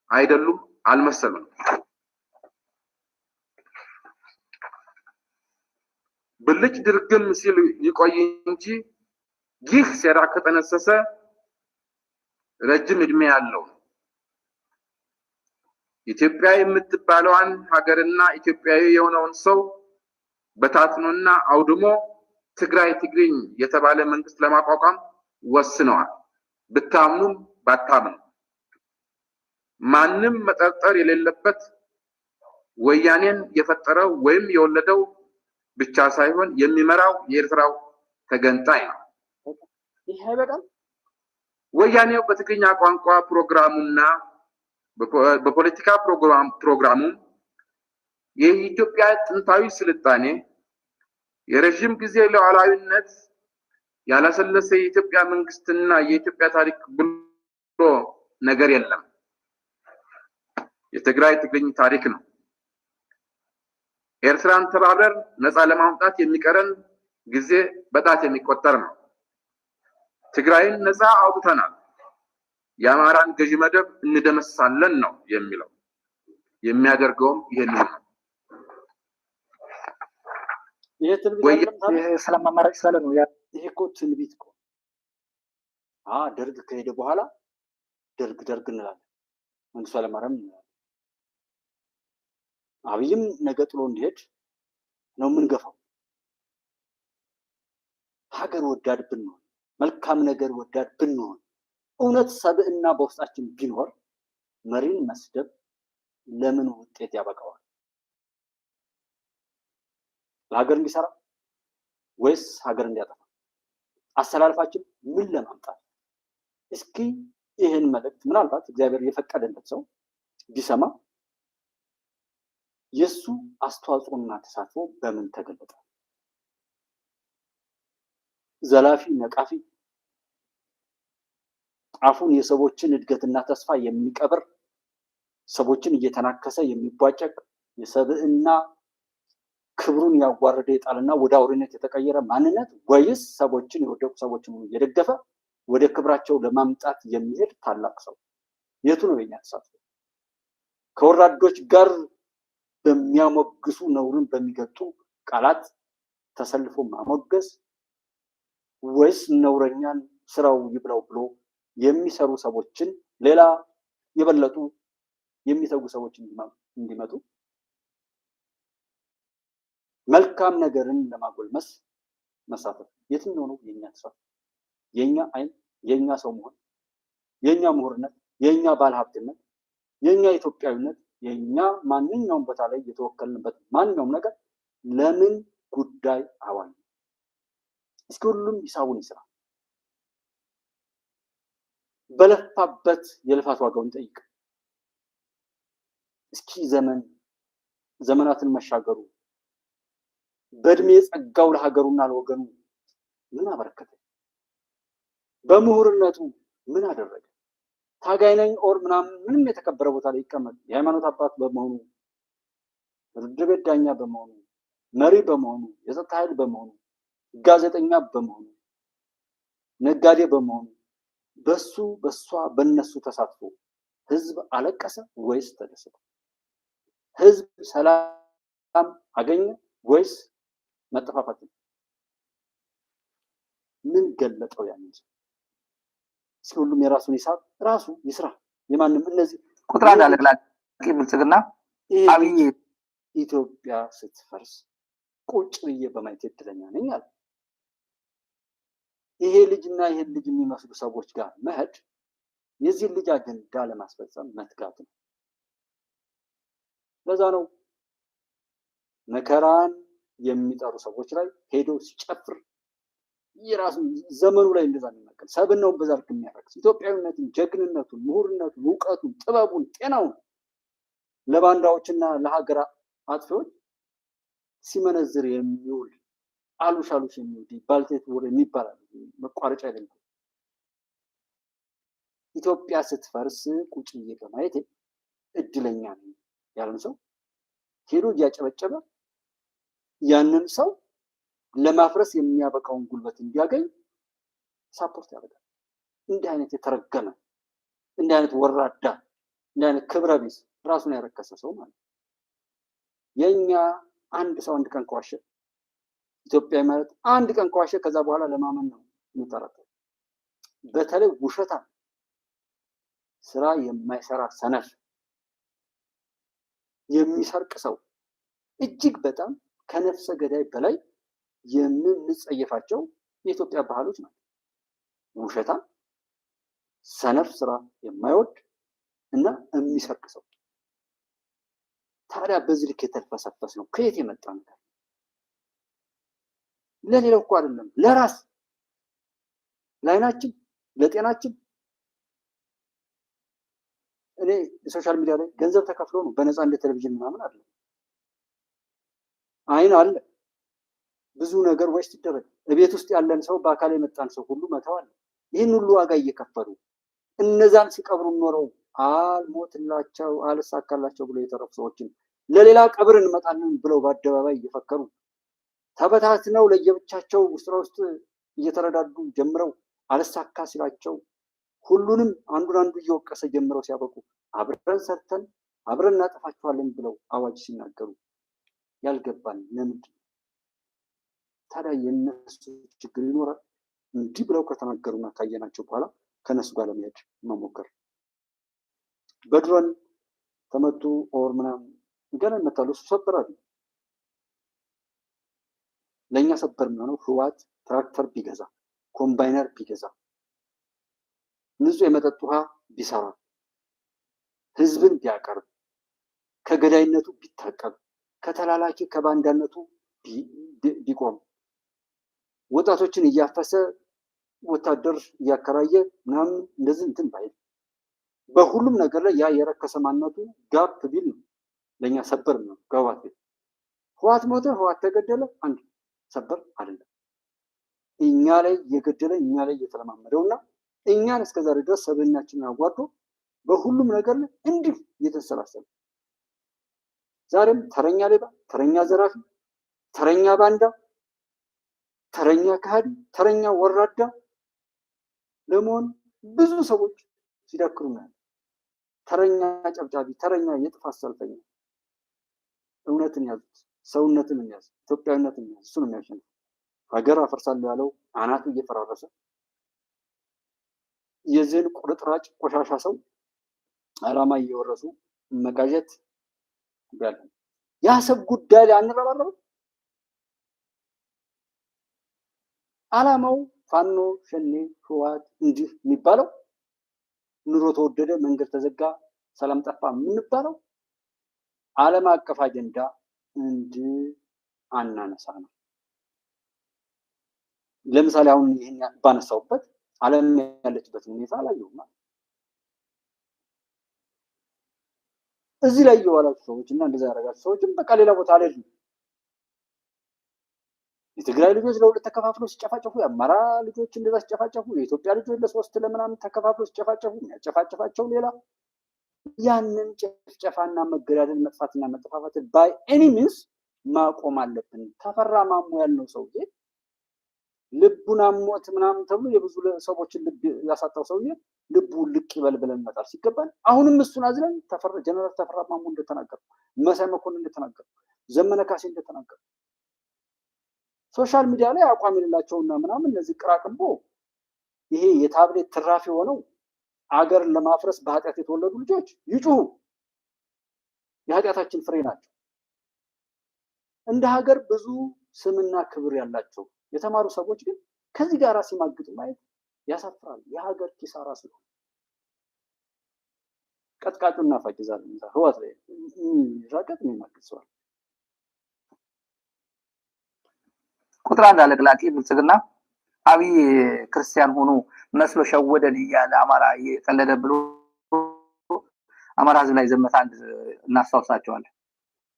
Speaker 8: አይደሉም አልመሰሉም። ብልጭ ድርግም ሲል ይቆይ እንጂ ይህ ሴራ ከተነሰሰ ረጅም ዕድሜ ያለው ነው። ኢትዮጵያ የምትባለዋን ሀገርና ኢትዮጵያዊ የሆነውን ሰው በታትኖና አውድሞ ትግራይ ትግርኝ የተባለ መንግስት ለማቋቋም ወስነዋል። ብታምኑም ባታምኑ ማንም መጠርጠር የሌለበት ወያኔን የፈጠረው ወይም የወለደው ብቻ ሳይሆን የሚመራው የኤርትራው ተገንጣይ ነው።
Speaker 4: ይሄ በጣም
Speaker 8: ወያኔው በትግርኛ ቋንቋ ፕሮግራሙና በፖለቲካ ፕሮግራሙ የኢትዮጵያ ጥንታዊ ስልጣኔ የረጅም ጊዜ ሉዓላዊነት ያላሰለሰ የኢትዮጵያ መንግስትና የኢትዮጵያ ታሪክ ብሎ ነገር የለም። የትግራይ ትግርኝ ታሪክ ነው። ኤርትራን ተባብረን ነፃ ለማውጣት የሚቀረን ጊዜ በጣት የሚቆጠር ነው። ትግራይን ነፃ አውጥተናል፣ የአማራን ገዢ መደብ እንደመሳለን ነው የሚለው። የሚያደርገውም ይሄንን ነው።
Speaker 4: ይሄ ትንቢት
Speaker 9: ስለማማራጭ ስላለ ነው።
Speaker 4: ይሄ እኮ ትንቢት እኮ ደርግ ከሄደ በኋላ ደርግ እንላለን፣ መንግስቱ ኃይለማርያም እንላለን። አብይም ነገ ጥሎ እንዲሄድ ነው የምንገፋው። ሀገር ወዳድ ብንሆን፣ መልካም ነገር ወዳድ ብንሆን፣ እውነት ሰብዕና በውስጣችን ቢኖር መሪን መስደብ ለምን ውጤት ያበቃዋል? ለሀገር እንዲሰራ ወይስ ሀገር እንዲያጠፋ? አሰላልፋችን ምን ለማምጣት? እስኪ ይህን መልእክት ምናልባት እግዚአብሔር የፈቀደለት ሰው ቢሰማ የሱ አስተዋጽኦና ተሳትፎ በምን ተገለጠ? ዘላፊ ነቃፊ፣ አፉን የሰዎችን እድገትና ተስፋ የሚቀብር፣ ሰዎችን እየተናከሰ የሚቧጨቅ፣ የሰብዕና ክብሩን ያዋረደ የጣልና ወደ አውሬነት የተቀየረ ማንነት፣ ወይስ ሰዎችን የወደቁ ሰዎችን እየደገፈ ወደ ክብራቸው ለማምጣት የሚሄድ ታላቅ ሰው? የቱ ነው የኛ ተሳትፎ? ከወራዶች ጋር በሚያሞግሱ ነውርን በሚገልጡ ቃላት ተሰልፎ ማሞገስ፣ ወይስ ነውረኛን ስራው ይብላው ብሎ የሚሰሩ ሰዎችን ሌላ የበለጡ የሚተጉ ሰዎች እንዲመጡ መልካም ነገርን ለማጎልመስ መሳተፍ? የትኛው ነው የኛ ተሳትፎ? የኛ አይን፣ የኛ ሰው መሆን፣ የኛ ምሁርነት፣ የኛ ባለሀብትነት፣ የኛ ኢትዮጵያዊነት፣ የኛ ማንኛውም ቦታ ላይ የተወከልንበት ማንኛውም ነገር ለምን ጉዳይ አዋል? እስኪ ሁሉም ሂሳቡን ይስራ። በለፋበት የልፋት ዋጋውን ይጠይቅ። እስኪ ዘመናትን መሻገሩ በእድሜ ጸጋው ለሀገሩና ለወገኑ ምን አበረከተ? በምሁርነቱ ምን አደረገ? ታጋይ ነኝ ኦር ምንም የተከበረ ቦታ ላይ ይቀመጥ፣ የሃይማኖት አባት በመሆኑ፣ ፍርድ ቤት ዳኛ በመሆኑ፣ መሪ በመሆኑ፣ የጸጥታ ኃይል በመሆኑ፣ ጋዜጠኛ በመሆኑ፣ ነጋዴ በመሆኑ በሷ በነሱ ተሳትፎ ህዝብ አለቀሰ ወይስ ተደሰተ? ህዝብ ሰላም አገኘ ወይስ መጠፋፋት? ምን ገለጠው ያንን ሰው? እስኪ ሁሉም የራሱን ሂሳብ ራሱ ይስራ። የማንም እነዚህ
Speaker 9: ቁጥር አንድ አለግላቂ ብልጽግና አብይ
Speaker 4: ኢትዮጵያ ስትፈርስ ቁጭ ብዬ በማየት እድለኛ ነኝ አለ። ይሄ ልጅና ይሄን ልጅ የሚመስሉ ሰዎች ጋር መሄድ የዚህ ልጅ አጀንዳ ለማስፈጸም መትጋት ነው። ለዛ ነው መከራን የሚጠሩ ሰዎች ላይ ሄዶ ሲጨፍር የራሱ ዘመኑ ላይ እንደዛ የሚመከል ሰብናውን በዛ ልክ የሚያረክስ ኢትዮጵያዊነትን፣ ጀግንነቱን፣ ምሁርነቱን፣ እውቀቱን፣ ጥበቡን፣ ጤናውን ለባንዳዎችና ለሀገር አጥፊዎች ሲመነዝር የሚውል አሉሽ የሚውል ባልቴት ወደ የሚባል መቋረጫ አይደለም። ኢትዮጵያ ስትፈርስ ቁጭ ብዬ በማየት እድለኛ ነኝ ያለን ሰው ሄዶ እያጨበጨበ ያንን ሰው ለማፍረስ የሚያበቃውን ጉልበት እንዲያገኝ ሳፖርት ያደርጋል። እንዲህ አይነት የተረገመ እንዲህ አይነት ወራዳ እንዲህ አይነት ክብረ ቢስ ራሱን ያረከሰ ሰው ማለት ነው። የኛ አንድ ሰው አንድ ቀን ከዋሸ ኢትዮጵያ ማለት አንድ ቀን ከዋሸ ከዛ በኋላ ለማመን ነው የሚጠረጠው። በተለይ ውሸታ ስራ የማይሰራ ሰነፍ የሚሰርቅ ሰው እጅግ በጣም ከነፍሰ ገዳይ በላይ የምንጸየፋቸው የኢትዮጵያ ባህሎች ናቸው። ውሸታ፣ ሰነፍ፣ ስራ የማይወድ እና የሚሰርቅ ሰው። ታዲያ በዚህ ልክ የተልፈሰፈስ ነው ከየት የመጣ ነገር? ለሌላው እኮ አይደለም፣ ለራስ ለዓይናችን ለጤናችን። እኔ ሶሻል ሚዲያ ላይ ገንዘብ ተከፍሎ ነው በነፃ እንደ ቴሌቪዥን ምናምን አለ። አይን አለ ብዙ ነገር ወይስ ይደረግ ቤት ውስጥ ያለን ሰው በአካል የመጣን ሰው ሁሉ መተዋል። ይህን ሁሉ ዋጋ እየከፈሉ እነዛን ሲቀብሩ ኖረው አልሞትላቸው አልሳካላቸው ብሎ የተረፉ ሰዎችን ለሌላ ቀብር እንመጣለን ብለው በአደባባይ እየፈከሩ ተበታትነው ለየብቻቸው ውስጥ እየተረዳዱ ጀምረው አልሳካ ሲላቸው ሁሉንም አንዱን አንዱ እየወቀሰ ጀምረው ሲያበቁ አብረን ሰርተን አብረን እናጠፋቸዋለን ብለው አዋጅ ሲናገሩ ያልገባን ለምንድን ነው? ታዲያ የነሱ ችግር ይኖራል? እንዲህ ብለው ከተናገሩና ካየናቸው በኋላ ከነሱ ጋር ለመሄድ መሞከር። በድሮን ተመቱ ኦር ምናምን ገና ይመታሉ። እሱ ሰበራሉ። ለእኛ ሰበር የሚሆነው ህወሓት ትራክተር ቢገዛ፣ ኮምባይነር ቢገዛ፣ ንጹህ የመጠጥ ውሃ ቢሰራ፣ ህዝብን ቢያቀርብ፣ ከገዳይነቱ ቢታቀብ፣ ከተላላኪ ከባንዳነቱ ቢቆም፣ ወጣቶችን እያፈሰ ወታደር እያከራየ ምናምን እንደዚህ እንትን ባይል፣ በሁሉም ነገር ላይ ያ የረከሰ ማንነቱ ጋፕ ቢል ነው ለእኛ ሰበር ነው። ከህወሓት ቤት ህወሓት ሞተ፣ ህወሓት ተገደለ፣ አንድ ሰበር አይደለም። እኛ ላይ እየገደለ እኛ ላይ እየተለማመደውና እኛን እስከዛሬ ድረስ ሰብዕናችንን አዋርዶ በሁሉም ነገር ላይ እንዲህ እየተሰላሰለ ዛሬም ተረኛ ሌባ፣ ተረኛ ዘራፊ፣ ተረኛ ባንዳ፣ ተረኛ ከሃዲ፣ ተረኛ ወራዳ ለመሆን ብዙ ሰዎች ሲዳክሩ ነው። ተረኛ ጨብጫቢ፣ ተረኛ የጥፋት ሰልፈኛ። እውነትን ያዙት፣ ሰውነትን ያዙ፣ ኢትዮጵያዊነትን ያዙ። እሱ ነው የሚያሸንፍ። ሀገር አፈርሳለሁ ያለው አናቱ እየፈራረሰ የዚህን ቁርጥራጭ ቆሻሻ ሰው ዓላማ እየወረሱ መቃዠት ያለ የአሰብ ጉዳይ ላይ አንረባረብም። ዓላማው ፋኖ ሸኔ ህወሓት እንዲህ የሚባለው ኑሮ ተወደደ፣ መንገድ ተዘጋ፣ ሰላም ጠፋ የምንባለው ዓለም አቀፍ አጀንዳ እንዲህ አናነሳ ነው። ለምሳሌ አሁን ይሄን ባነሳውበት ዓለም ያለችበትን ሁኔታ አላየሁም። እዚህ ላይ የዋላችሁ ሰዎች እና እንደዛ ያደረጋችሁ ሰዎችም በቃ ሌላ ቦታ ላይ የትግራይ ልጆች ለሁለት ተከፋፍለው ሲጨፋጨፉ፣ የአማራ ልጆች እንደዛ ሲጨፋጨፉ፣ የኢትዮጵያ ልጆች ለሶስት ለምናምን ተከፋፍለው ሲጨፋጨፉ፣ የሚያጨፋጨፋቸው ሌላ። ያንን ጭፍጨፋና መገዳደል መጥፋትና መጠፋፋት ባይ ኤኒ ሚንስ ማቆም አለብን። ተፈራ ማሞ ያልነው ሰውዬ ልቡን አሞት ምናምን ተብሎ የብዙ ሰዎችን ልብ ያሳጣው ሰውዬ ልቡ ልቅ ይበል ብለን መጣር ሲገባል አሁንም እሱን አዝለን ጀነራል ተፈራ ማሞ እንደተናገሩ፣ መሳይ መኮንን እንደተናገሩ፣ ዘመነ ካሴ እንደተናገሩ ሶሻል ሚዲያ ላይ አቋም የሌላቸውና ምናምን እነዚህ ቅራቅንቦ ይሄ የታብሌት ትራፊ ሆነው አገርን ለማፍረስ በኃጢአት የተወለዱ ልጆች ይጩሁ። የኃጢአታችን ፍሬ ናቸው። እንደ ሀገር ብዙ ስምና ክብር ያላቸው የተማሩ ሰዎች ግን ከዚህ ጋር ሲማግጡ ማየት ያሳፍራል። የሀገር ኪሳራ ስለሆነ ቀጥቃጩ እናፋጅዛለን። ህወሓት ላይ ራቀት የሚማግጥ ሰዋል።
Speaker 9: ቁጥር አንድ አለቅላቂ ብልጽግና አብይ ክርስቲያን ሆኖ መስሎ ሸወደን እያለ አማራ እየቀለደ ብሎ አማራ ህዝብ ላይ ዘመታ አንድ እናስታውሳቸዋለን።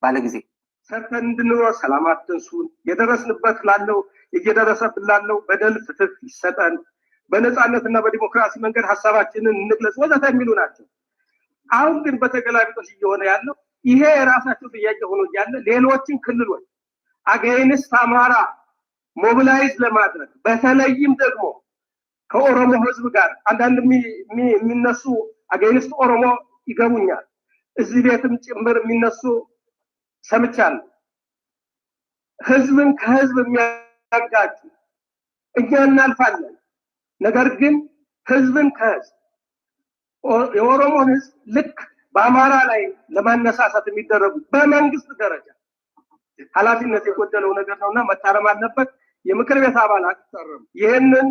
Speaker 9: ባለ ጊዜ
Speaker 10: ሰርተን እንድንኖር ሰላም አትንሱን፣ የደረስንበት ላለው እየደረሰብን ላለው በደል ፍትህ ይሰጠን፣ በነፃነትና በዲሞክራሲ መንገድ ሀሳባችንን እንግለጽ ወዘተ የሚሉ ናቸው። አሁን ግን በተገላቢጦሽ እየሆነ ያለው ይሄ የራሳቸው ጥያቄ ሆኖ እያለ ሌሎችን ክልሎች አገይንስት አማራ ሞቢላይዝ ለማድረግ በተለይም ደግሞ ከኦሮሞ ህዝብ ጋር አንዳንድ የሚነሱ አገይንስት ኦሮሞ ይገቡኛል እዚህ ቤትም ጭምር የሚነሱ ሰምቻለሁ። ህዝብን ከህዝብ የሚያጋጭ እኛ እናልፋለን። ነገር ግን ህዝብን ከህዝብ የኦሮሞን ህዝብ ልክ በአማራ ላይ ለማነሳሳት የሚደረጉ በመንግስት ደረጃ ኃላፊነት የጎደለው ነገር ነውና መታረም አለበት። የምክር ቤት አባላት ይህንን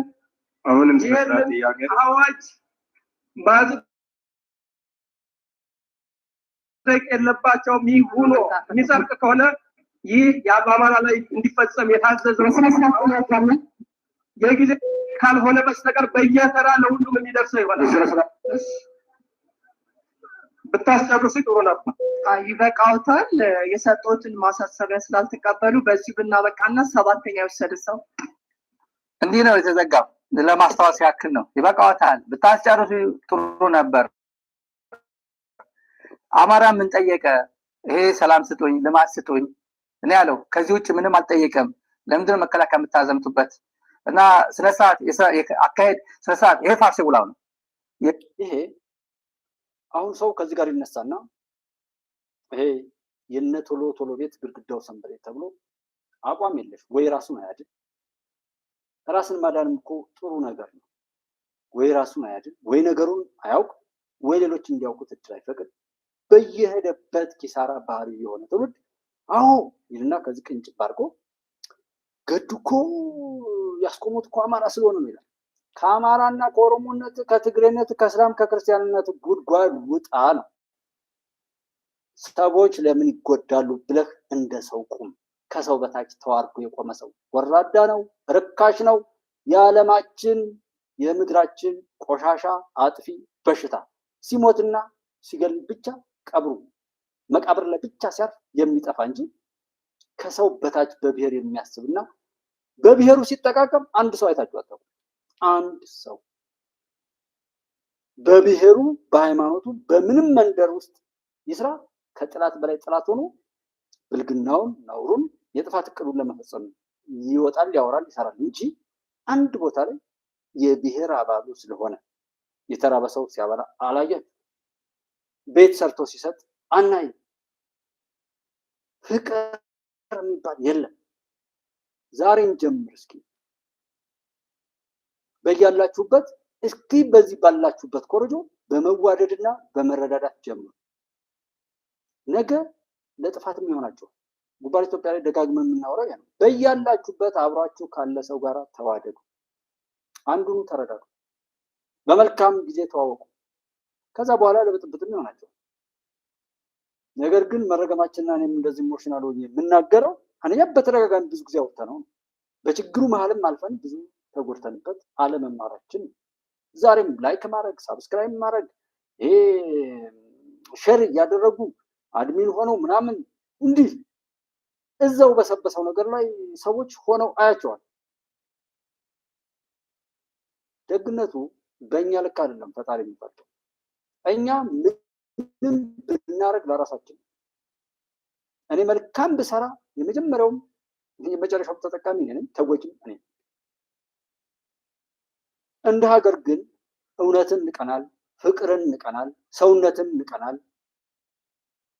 Speaker 10: አዋጅ ማጽደቅ የለባቸውም። ይህ ሆኖ የሚጸድቅ ከሆነ ይህ በአማራ ላይ እንዲፈጸም የታዘዘ የጊዜ ካልሆነ በስተቀር በየተራ ለሁሉም የሚደርሰው ይሆናል። ብታስጨርሱ ጥሩ ነበር።
Speaker 11: ይበቃውታል። የሰጡትን ማሳሰቢያ ስላልተቀበሉ በዚህ ብናበቃና ሰባተኛ የወሰደ ሰው
Speaker 9: እንዲህ ነው የተዘጋው። ለማስታወስ ያክል ነው። ይበቃውታል። ብታስጨርሱ ጥሩ ነበር። አማራ ምን ጠየቀ? ይሄ ሰላም ስጡኝ፣ ልማት ስጡኝ እኔ ያለው ከዚህ ውጭ ምንም አልጠየቀም። ለምንድን ነው መከላከያ የምታዘምቱበት? እና ስነስርዓት አካሄድ ስነስርዓት ይሄ ፋርስ ጉላው ነው።
Speaker 4: ይሄ አሁን ሰው ከዚህ ጋር ይነሳና ይሄ የነ ቶሎ ቶሎ ቤት ግድግዳው ሰንበሬ ተብሎ አቋም የለሽ ወይ ራሱን አያድን። ራስን ማዳንም እኮ ጥሩ ነገር ነው። ወይ ራሱን አያድን፣ ወይ ነገሩን አያውቅ፣ ወይ ሌሎች እንዲያውቁት እድል አይፈቅድ። በየሄደበት ኪሳራ ባህሪ የሆነ ትውልድ አዎ ይልና ከዚህ ቅንጭብ አድርጎ ገዱ እኮ ያስቆሙት እኮ አማራ ስለሆነ ነው ይላል። ከአማራና ከኦሮሞነት ከትግሬነት ከእስላም ከክርስቲያንነት ጉድጓድ ውጣ ነው። ሰዎች ለምን ይጎዳሉ ብለህ እንደ ሰው ቁም። ከሰው በታች ተዋርዶ የቆመ ሰው ወራዳ ነው፣ ርካሽ ነው። የዓለማችን የምድራችን ቆሻሻ አጥፊ በሽታ ሲሞትና ሲገል ብቻ ቀብሩ መቃብር ላይ ብቻ ሲያርፍ የሚጠፋ እንጂ ከሰው በታች በብሔር የሚያስብና በብሔሩ ሲጠቃቀም አንድ ሰው አይታችሁ አታውቁም። አንድ ሰው በብሔሩ በሃይማኖቱ በምንም መንደር ውስጥ ይስራ ከጥላት በላይ ጥላት ሆኖ ብልግናውን ነውሩን የጥፋት እቅዱን ለመፈጸም ይወጣል፣ ያወራል፣ ይሰራል እንጂ አንድ ቦታ ላይ የብሔር አባሉ ስለሆነ የተራበ ሰው ሲያበላ አላየን፣ ቤት ሰርቶ ሲሰጥ አናይ፣ ፍቅር የሚባል የለም። ዛሬን ጀምር እስኪ በያላችሁበት እስኪ በዚህ ባላችሁበት ኮረጆ በመዋደድና በመረዳዳት ጀምሩ። ነገ ለጥፋትም ይሆናችሁ። ጉባኤ ኢትዮጵያ ላይ ደጋግመን የምናወራው ያ ነው። በያላችሁበት አብራችሁ ካለ ሰው ጋር ተዋደዱ፣ አንዱን ተረዳዱ፣ በመልካም ጊዜ ተዋወቁ። ከዛ በኋላ ለብጥብጥም ይሆናችሁ። ነገር ግን መረገማችንና እኔም እንደዚህ ኢሞሽናል ሆኜ የምናገረው አንደኛ በተደጋጋሚ ብዙ ጊዜ አውጥተነው ነው። በችግሩ መሀልም አልፈን ብዙ ተጎድተንበት አለመማራችን ዛሬም ላይክ ማድረግ ሳብስክራይብ ማድረግ ይሄ ሼር እያደረጉ አድሚን ሆነው ምናምን እንዲህ እዛው በሰበሰው ነገር ላይ ሰዎች ሆነው አያቸዋል። ደግነቱ በእኛ ልክ አይደለም ፈጣሪ የሚፈርደው። እኛ ምንም ብናደርግ ለራሳችን። እኔ መልካም ብሰራ የመጀመሪያውም የመጨረሻው ተጠቃሚ ነኝ፣ ተጎጂም እኔ። እንደ ሀገር ግን እውነትን ንቀናል፣ ፍቅርን ንቀናል፣ ሰውነትን ንቀናል፣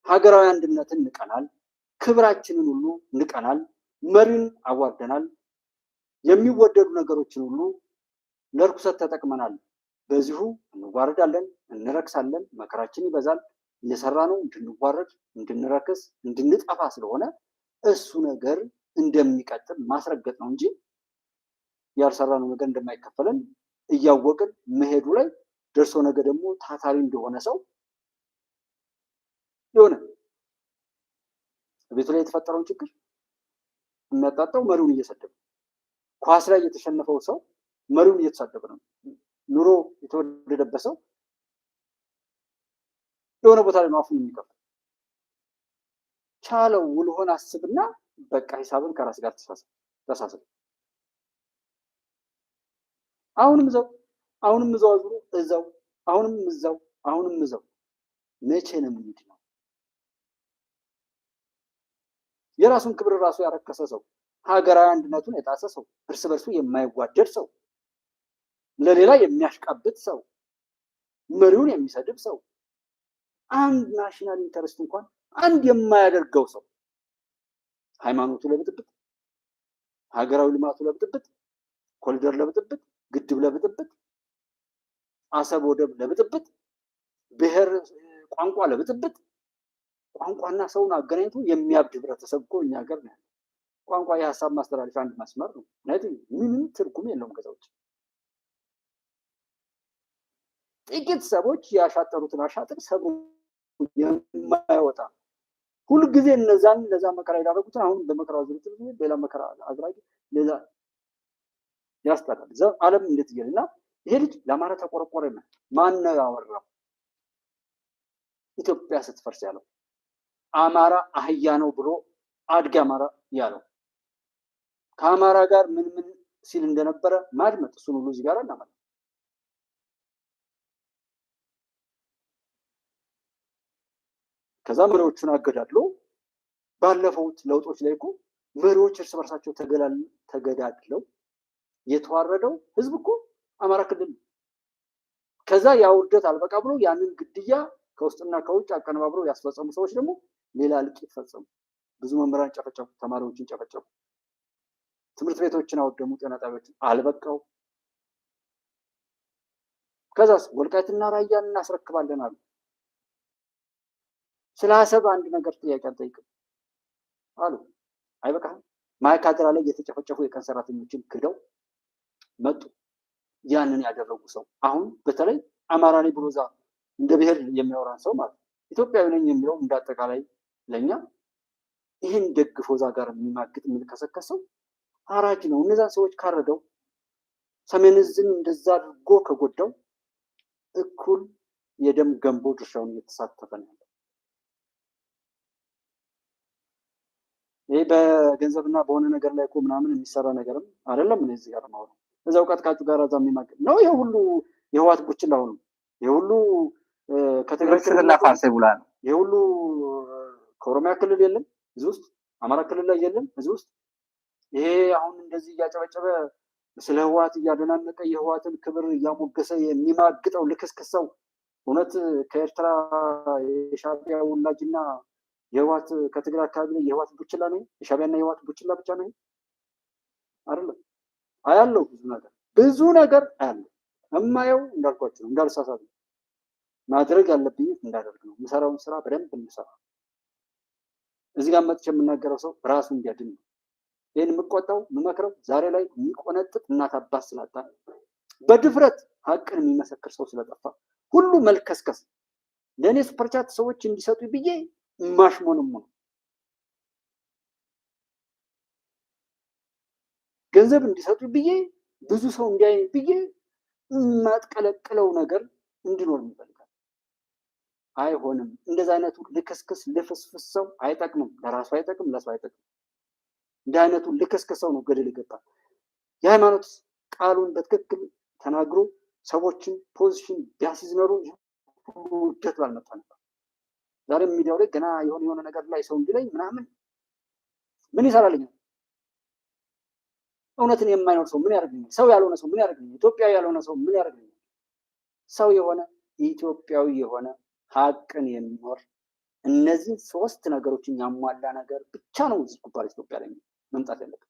Speaker 4: ሀገራዊ አንድነትን ንቀናል፣ ክብራችንን ሁሉ ንቀናል፣ መሪን አዋርደናል፣ የሚወደዱ ነገሮችን ሁሉ ለርኩሰት ተጠቅመናል። በዚሁ እንዋረዳለን፣ እንረክሳለን፣ መከራችን ይበዛል። እየሰራ ነው እንድንዋረድ፣ እንድንረክስ፣ እንድንጠፋ ስለሆነ እሱ ነገር እንደሚቀጥል ማስረገጥ ነው እንጂ ያልሰራነው ነገር እንደማይከፈለን እያወቅን መሄዱ ላይ ደርሶ ነገ ደግሞ ታታሪ እንደሆነ ሰው የሆነ ቤቱ ላይ የተፈጠረውን ችግር የሚያጣጣው መሪውን እየሰደበ፣ ኳስ ላይ የተሸነፈው ሰው መሪውን እየተሳደበ ነው። ኑሮ የተወደደበት ሰው የሆነ ቦታ ላይ ነው አፉን የሚከፍተው። ቻለው ውልሆን አስብና በቃ ሂሳብን ከራስ ጋር ተሳሰብ። አሁንም እዛው አዙሮ እዛው አሁንም እዛው መቼ ነው የምንድነው? የራሱን ክብር ራሱ ያረከሰ ሰው፣ ሀገራዊ አንድነቱን የጣሰ ሰው፣ እርስ በርሱ የማይዋደድ ሰው፣ ለሌላ የሚያሽቃብጥ ሰው፣ መሪውን የሚሰድብ ሰው፣ አንድ ናሽናል ኢንተረስት እንኳን አንድ የማያደርገው ሰው፣ ሃይማኖቱ ለብጥብጥ፣ ሀገራዊ ልማቱ ለብጥብጥ፣ ኮሪደር ለብጥብጥ፣ ግድብ ለብጥብጥ፣ አሰብ ወደብ ለብጥብጥ፣ ብሔር ቋንቋ ለብጥብጥ፣ ቋንቋና ሰውን አገናኝቶ የሚያብድ ህብረተሰብ እኮ እኛ ሀገር ነው። ቋንቋ የሀሳብ ማስተላለፊያ አንድ መስመር ነው። ምንም ትርጉም የለውም ከዛ ውጭ። ጥቂት ሰዎች ያሻጠሩትን አሻጥር ሰብሮ የማይወጣ ሁልጊዜ እነዛን ለዛ መከራ ያደረጉትን አሁን በመከራ አዙሪት ሌላ መከራ አዝራጊ ሌላ ያስጠላል። ዓለም እንዴት ይልና ይሄ ልጅ ለአማራ ተቆረቆረ። ማን ነው ያወራው? ኢትዮጵያ ስትፈርስ ያለው አማራ አህያ ነው ብሎ አድግ አማራ ያለው ከአማራ ጋር ምን ሲል እንደነበረ ማድመጥ እሱን ሁሉ እዚህ ጋር እናመጣ። ከዛ መሪዎቹን አገዳድሎ ባለፈው ለውጦች ላይ እኮ መሪዎች እርስ በርሳቸው ተገዳድለው የተዋረደው ህዝብ እኮ አማራ ክልል። ከዛ ያውርደት አልበቃ ብሎ ያንን ግድያ ከውስጥና ከውጭ አቀነባብረው ያስፈጸሙ ሰዎች ደግሞ ሌላ እልቂት ፈጸሙ። ብዙ መምህራን ጨፈጨፉ፣ ተማሪዎችን ጨፈጨፉ፣ ትምህርት ቤቶችን አወደሙ፣ ጤና ጣቢያዎችን አልበቃው። ከዛስ ወልቃይትና ራያን እናስረክባለን አሉ። ስለ አሰብ አንድ ነገር ጥያቄ አልጠይቅም አሉ። አይበቃም? ማይካድራ ላይ የተጨፈጨፉ የቀን ሰራተኞችን ክደው መጡ። ያንን ያደረጉ ሰው አሁን በተለይ አማራ ነኝ ብሎ እዛ እንደ ብሔር የሚያወራን ሰው ማለት ኢትዮጵያዊ ነኝ የሚለው እንዳጠቃላይ ለኛ ይህን ደግፎ እዛ ጋር የሚማግጥ የሚልከሰከሰው አራጅ ነው። እነዛን ሰዎች ካረደው ሰሜን ዕዝን እንደዛ አድርጎ ከጎዳው እኩል የደም ገንቦ ድርሻውን እየተሳተፈ ነው። ይሄ በገንዘብና በሆነ ነገር ላይ እኮ ምናምን የሚሰራ ነገርም አይደለም። እዚህ ጋር ነው እዛው ቀጥቃጩ ጋር እዛ የሚማግጥ ነው። ይሄ ሁሉ የህዋት ቡችላ ነው። ይሄ ሁሉ ከትግራይ ክልል
Speaker 9: ፋርሴ ብላ ነው።
Speaker 4: ይሄ ሁሉ ከኦሮሚያ ክልል የለም እዚህ ውስጥ፣ አማራ ክልል ላይ የለም እዚህ ውስጥ። ይሄ አሁን እንደዚህ እያጨበጨበ ስለ ህዋት እያደናነቀ የህዋትን ክብር እያሞገሰ የሚማግጠው ልክስክሰው እውነት ከኤርትራ የሻዕቢያ ውላጅና የህዋት ከትግራይ አካባቢ ላይ የህዋት ቡችላ ነው? የሻዕቢያና የህዋት ቡችላ ብቻ ነው አይደለም። አያለው ብዙ ነገር አያለው። እማየው እንዳልኳችሁ ነው፣ እንዳልሳሳት ነው። ማድረግ ያለብኝ እንዳደርግ ነው። የምሰራውን ስራ በደንብ እንሰራ። እዚህ ጋር መጥቼ የምናገረው ሰው ራሱ እንዲያድን ነው። ይህን የምቆጣው የምመክረው ዛሬ ላይ የሚቆነጥጥ እናት አባት ስላጣ፣ በድፍረት ሀቅን የሚመሰክር ሰው ስለጠፋ፣ ሁሉ መልከስከስ ለእኔ ሱፐርቻት ሰዎች እንዲሰጡ ብዬ ማሽሞንም ነው ገንዘብ እንዲሰጡ ብዬ ብዙ ሰው እንዲያይ ብዬ የማትቀለቅለው ነገር እንዲኖር ይፈልጋል። አይሆንም። እንደዛ አይነቱ ልክስክስ ልፍስፍስ ሰው አይጠቅምም። ለራሱ አይጠቅም፣ ለሰው አይጠቅም። እንደ አይነቱ ልክስክስ ሰው ነው ገደል ይገባል። የሃይማኖት ቃሉን በትክክል ተናግሮ ሰዎችን ፖዚሽን ቢያስይዝ ኖሮ ውደት ባልመጣ ነበር። ዛሬ ሚዲያው ላይ ገና የሆነ ነገር ላይ ሰው እንዲለኝ ምናምን ምን ይሰራልኛል? እውነትን የማይኖር ሰው ምን ያደርግልኛል? ሰው ያልሆነ ሰው ምን ያደርግልኛል? ኢትዮጵያዊ ያልሆነ ሰው ምን ያደርግልኛል? ሰው የሆነ ኢትዮጵያዊ የሆነ ሀቅን የሚኖር እነዚህ ሶስት ነገሮችን ያሟላ ነገር ብቻ ነው እዚህ ጉባኤ ኢትዮጵያ ላይ መምጣት ያለበት።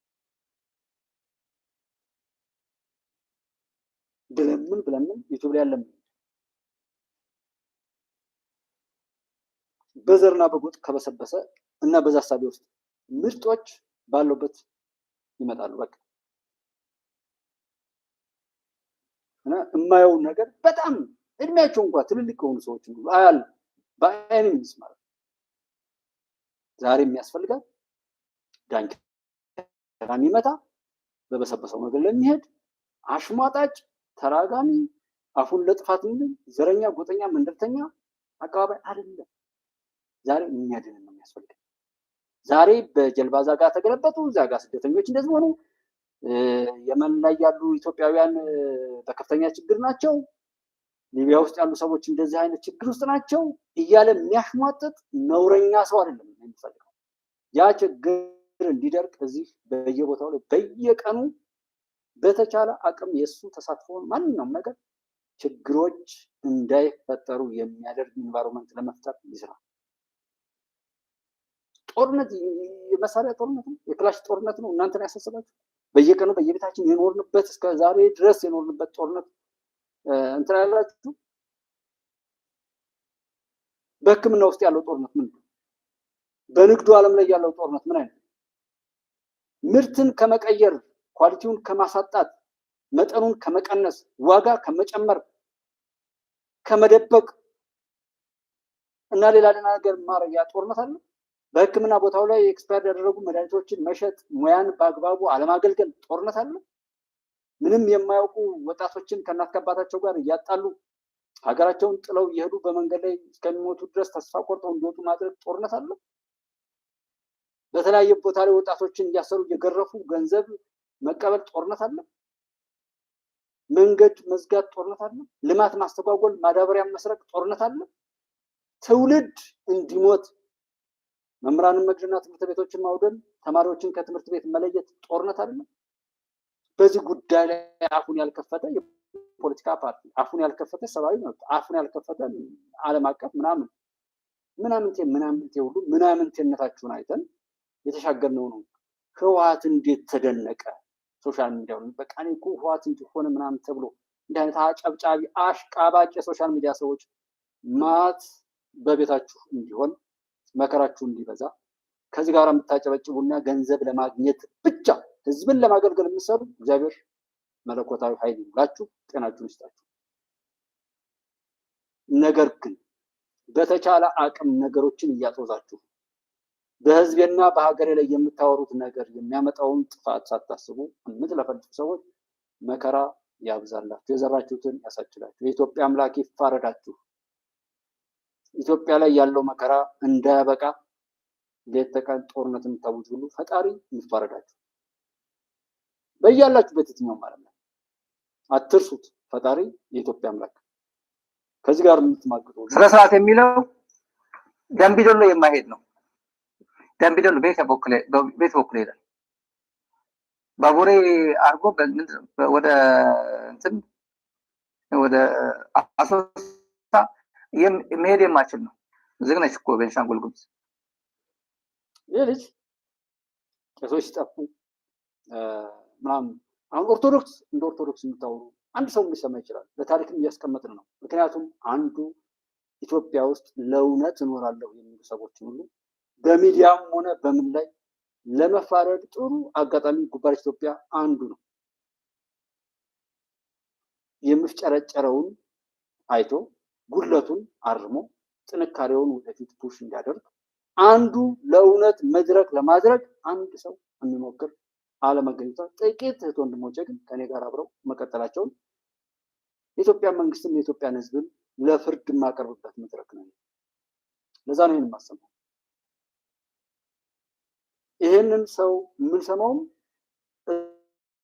Speaker 4: ብለምን ዩቲዩብ ላይ ያለም በዘርና በጎጥ ከበሰበሰ እና በዛ ሀሳቤ ውስጥ ምርጦች ባሉበት ይመጣሉ። በቃ እና የማየው ነገር በጣም እድሜያቸው እንኳን ትልልቅ የሆኑ ሰዎች አያል በአይንም ይስማል። ዛሬ የሚያስፈልጋል ዳንኪራ የሚመታ በበሰበሰው ነገር ለሚሄድ አሽሟጣጭ፣ ተራጋሚ፣ አፉን ለጥፋት የሚል ዘረኛ፣ ጎጠኛ፣ መንደርተኛ አቀባባይ አይደለም። ዛሬ የሚያድን ነው የሚያስፈልገው። ዛሬ በጀልባ ዛጋ ተገለበጡ፣ ዛጋ ስደተኞች እንደዚህ ሆኑ፣ የመን ላይ ያሉ ኢትዮጵያውያን በከፍተኛ ችግር ናቸው፣ ሊቢያ ውስጥ ያሉ ሰዎች እንደዚህ አይነት ችግር ውስጥ ናቸው እያለ የሚያሽሟጥጥ ነውረኛ ሰው አይደለም የሚፈልገው። ያ ችግር እንዲደርቅ እዚህ በየቦታው ላይ በየቀኑ በተቻለ አቅም የእሱ ተሳትፎን ማንኛውም ነገር ችግሮች እንዳይፈጠሩ የሚያደርግ ኢንቫይሮንመንት ለመፍጠር ይስራል። ጦርነት የመሳሪያ ጦርነት ነው፣ የክላሽ ጦርነት ነው። እናንተን ያሳስባችሁ በየቀኑ በየቤታችን የኖርንበት እስከ ዛሬ ድረስ የኖርንበት ጦርነት እንትን ያላችሁ። በሕክምና ውስጥ ያለው ጦርነት ምን ነው? በንግዱ ዓለም ላይ ያለው ጦርነት ምን አይነት? ምርትን ከመቀየር ኳሊቲውን ከማሳጣት መጠኑን ከመቀነስ ዋጋ ከመጨመር ከመደበቅ እና ሌላ ነገር ማድረግ ያ ጦርነት አለ። በሕክምና ቦታው ላይ ኤክስፓየር ያደረጉ መድኃኒቶችን መሸጥ፣ ሙያን በአግባቡ አለማገልገል ጦርነት አለ። ምንም የማያውቁ ወጣቶችን ከእናት ከአባታቸው ጋር እያጣሉ ሀገራቸውን ጥለው እየሄዱ በመንገድ ላይ እስከሚሞቱ ድረስ ተስፋ ቆርጠው እንዲወጡ ማድረግ ጦርነት አለ። በተለያየ ቦታ ላይ ወጣቶችን እያሰሩ እየገረፉ ገንዘብ መቀበል ጦርነት አለ። መንገድ መዝጋት ጦርነት አለ። ልማት ማስተጓጎል፣ ማዳበሪያ መስረቅ ጦርነት አለ። ትውልድ እንዲሞት መምህራንን መግደልና ትምህርት ቤቶችን ማውደም፣ ተማሪዎችን ከትምህርት ቤት መለየት ጦርነት አይደለም። በዚህ ጉዳይ ላይ አፉን ያልከፈተ የፖለቲካ ፓርቲ፣ አፉን ያልከፈተ ሰብአዊ መብት፣ አፉን ያልከፈተ ዓለም አቀፍ ምናምንቴ ሁሉ ምናምንቴነታችሁን አይተን የተሻገርነው ነው። ህወሓት እንዴት ተደነቀ ሶሻል ሚዲያው በቃ እኔ እኮ ህወሓት እንዲሆነ ምናምን ተብሎ እንዲህ አይነት አጨብጫቢ አሽቃባጭ የሶሻል ሚዲያ ሰዎች ማት በቤታችሁ እንዲሆን መከራችሁ እንዲበዛ ከዚህ ጋር የምታጨበጭቡና ገንዘብ ለማግኘት ብቻ ህዝብን ለማገልገል የምትሰሩ እግዚአብሔር መለኮታዊ ኃይል ይሙላችሁ፣ ጤናችሁን ይስጣችሁ። ነገር ግን በተቻለ አቅም ነገሮችን እያጦዛችሁ በህዝቤና በሀገሬ ላይ የምታወሩት ነገር የሚያመጣውን ጥፋት ሳታስቡ የምትለፈልፉ ሰዎች መከራ ያብዛላችሁ፣ የዘራችሁትን ያሳችላችሁ። የኢትዮጵያ አምላክ ይፋረዳችሁ። ኢትዮጵያ ላይ ያለው መከራ እንዳያበቃ ሌት ተቀን ጦርነት የምታውጁ ሁሉ ፈጣሪ ይፋረዳችሁ። በያላችሁበት የትኛውም ዓለም ላይ አትርሱት። ፈጣሪ የኢትዮጵያ አምላክ ከዚህ ጋር የምትማግጡ
Speaker 9: ስነ ስርዓት የሚለው ደምቢዶሎ የማይሄድ ነው። ደምቢዶሎ ቤት በኩል ይላል። ባቡሬ አርጎ ወደ እንትን ወደ አሶሳ መሄድ የማችል ነው። ዝግ ነች እኮ ቤንሻንጉል ጉሙዝ።
Speaker 4: ይህ ልጅ ቄሶች ሲጠፉ ምናምን አሁን ኦርቶዶክስ እንደ ኦርቶዶክስ የምታወሩ አንድ ሰው ሊሰማ ይችላል። በታሪክም እያስቀመጥን ነው። ምክንያቱም አንዱ ኢትዮጵያ ውስጥ ለእውነት እኖራለሁ የሚሉ ሰዎችን ሁሉ በሚዲያም ሆነ በምን ላይ ለመፋረድ ጥሩ አጋጣሚ ጉባኤ ኢትዮጵያ አንዱ ነው። የምፍጨረጨረውን አይቶ ጉድለቱን አርሞ ጥንካሬውን ወደፊት ፑሽ እንዲያደርግ አንዱ ለእውነት መድረክ ለማድረግ አንድ ሰው የሚሞክር አለመገኘቷ ጥቂት እህት ወንድሞቼ ግን ከኔ ጋር አብረው መቀጠላቸውን የኢትዮጵያ መንግስትም የኢትዮጵያን ሕዝብን ለፍርድ የማቀርብበት መድረክ ነው። ለዛ ነው ይህን የማሰማው። ይህንን ሰው የምንሰማውም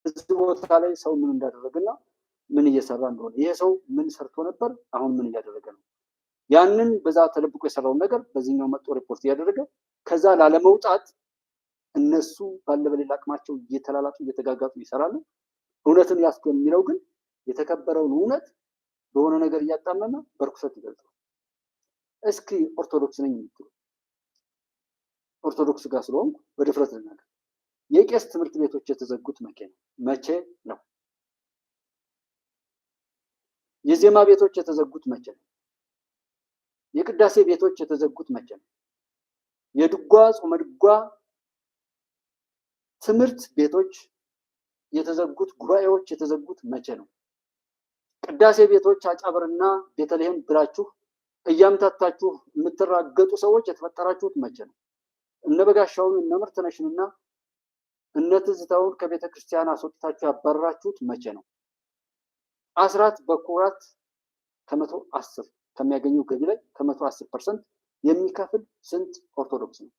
Speaker 4: እዚህ ቦታ ላይ ሰው ምን እንዳደረገና ምን እየሰራ እንደሆነ፣ ይሄ ሰው ምን ሰርቶ ነበር፣ አሁን ምን እያደረገ ነው፣ ያንን በዛ ተለብቆ የሰራውን ነገር በዚህኛው መጥቶ ሪፖርት እያደረገ ከዛ ላለመውጣት እነሱ ባለ በሌላ አቅማቸው እየተላላጡ እየተጋጋጡ ይሰራሉ። እውነትን ያስኩ የሚለው ግን የተከበረውን እውነት በሆነ ነገር እያጣመመ በርኩሰት ይገልጻል። እስኪ ኦርቶዶክስ ነኝ የምትሉ ኦርቶዶክስ ጋር ስለሆንኩ በድፍረት ልናገር፣ የቄስ ትምህርት ቤቶች የተዘጉት መቼ ነው? የዜማ ቤቶች የተዘጉት መቼ ነው? የቅዳሴ ቤቶች የተዘጉት መቼ ነው? የድጓ ጾመ ድጓ ትምህርት ቤቶች የተዘጉት፣ ጉባኤዎች የተዘጉት መቼ ነው? ቅዳሴ ቤቶች አጫብርና ቤተልሔም ብላችሁ እያምታታችሁ የምትራገጡ ሰዎች የተፈጠራችሁት መቼ ነው? እነ በጋሻውን እነ ምርትነሽንና እነ ትዝታውን ከቤተ ክርስቲያን አስወጥታችሁ ያባረራችሁት መቼ ነው? አስራት በኩራት ከ110 ከሚያገኘው ገቢ ላይ ከ110% የሚከፍል ስንት ኦርቶዶክስ ነው?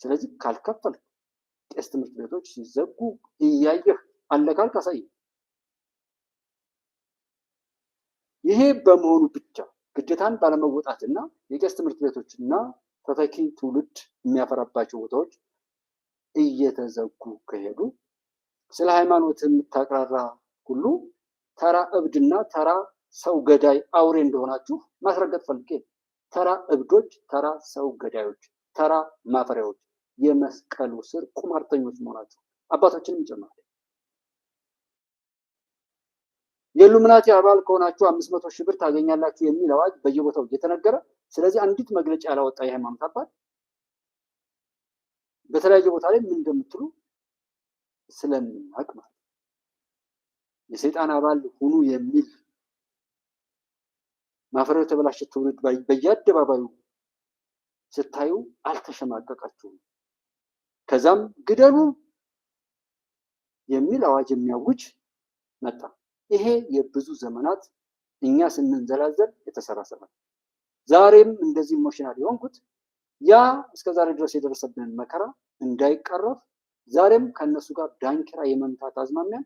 Speaker 4: ስለዚህ ካልከፈልክ ቄስ ትምህርት ቤቶች ሲዘጉ እያየህ አለካል ካሳይ። ይሄ በመሆኑ ብቻ ግዴታን ባለመወጣትና የቄስ ትምህርት ቤቶችና ተተኪ ትውልድ የሚያፈራባቸው ቦታዎች እየተዘጉ ከሄዱ ስለ ሃይማኖት የምታቅራራ ሁሉ ተራ እብድና ተራ ሰው ገዳይ አውሬ እንደሆናችሁ ማስረገጥ ፈልጌ። ተራ እብዶች፣ ተራ ሰው ገዳዮች፣ ተራ ማፈሪያዎች፣ የመስቀሉ ስር ቁማርተኞች መሆናችሁ አባቶችንም ይጨምራል። የኢሉሚናቲ አባል ከሆናችሁ 500 ሺህ ብር ታገኛላችሁ የሚል አዋጅ በየቦታው እየተነገረ፣ ስለዚህ አንዲት መግለጫ ያላወጣ የሃይማኖት አባት በተለያየ ቦታ ላይ ምን እንደምትሉ ስለምናውቅ ማለት የሰይጣን አባል ሁኑ የሚል ማፈሪያው የተበላሸ ትውልድ በየአደባባዩ ስታዩ አልተሸማቀቃችሁም። ከዛም ግደሉ የሚል አዋጅ የሚያውጅ መጣ። ይሄ የብዙ ዘመናት እኛ ስንንዘላዘል የተሰራ ስራ። ዛሬም እንደዚህ ኢሞሽናል የሆንኩት ያ እስከዛሬ ድረስ የደረሰብንን መከራ እንዳይቀረፍ ዛሬም ከነሱ ጋር ዳንኪራ የመምታት አዝማሚያን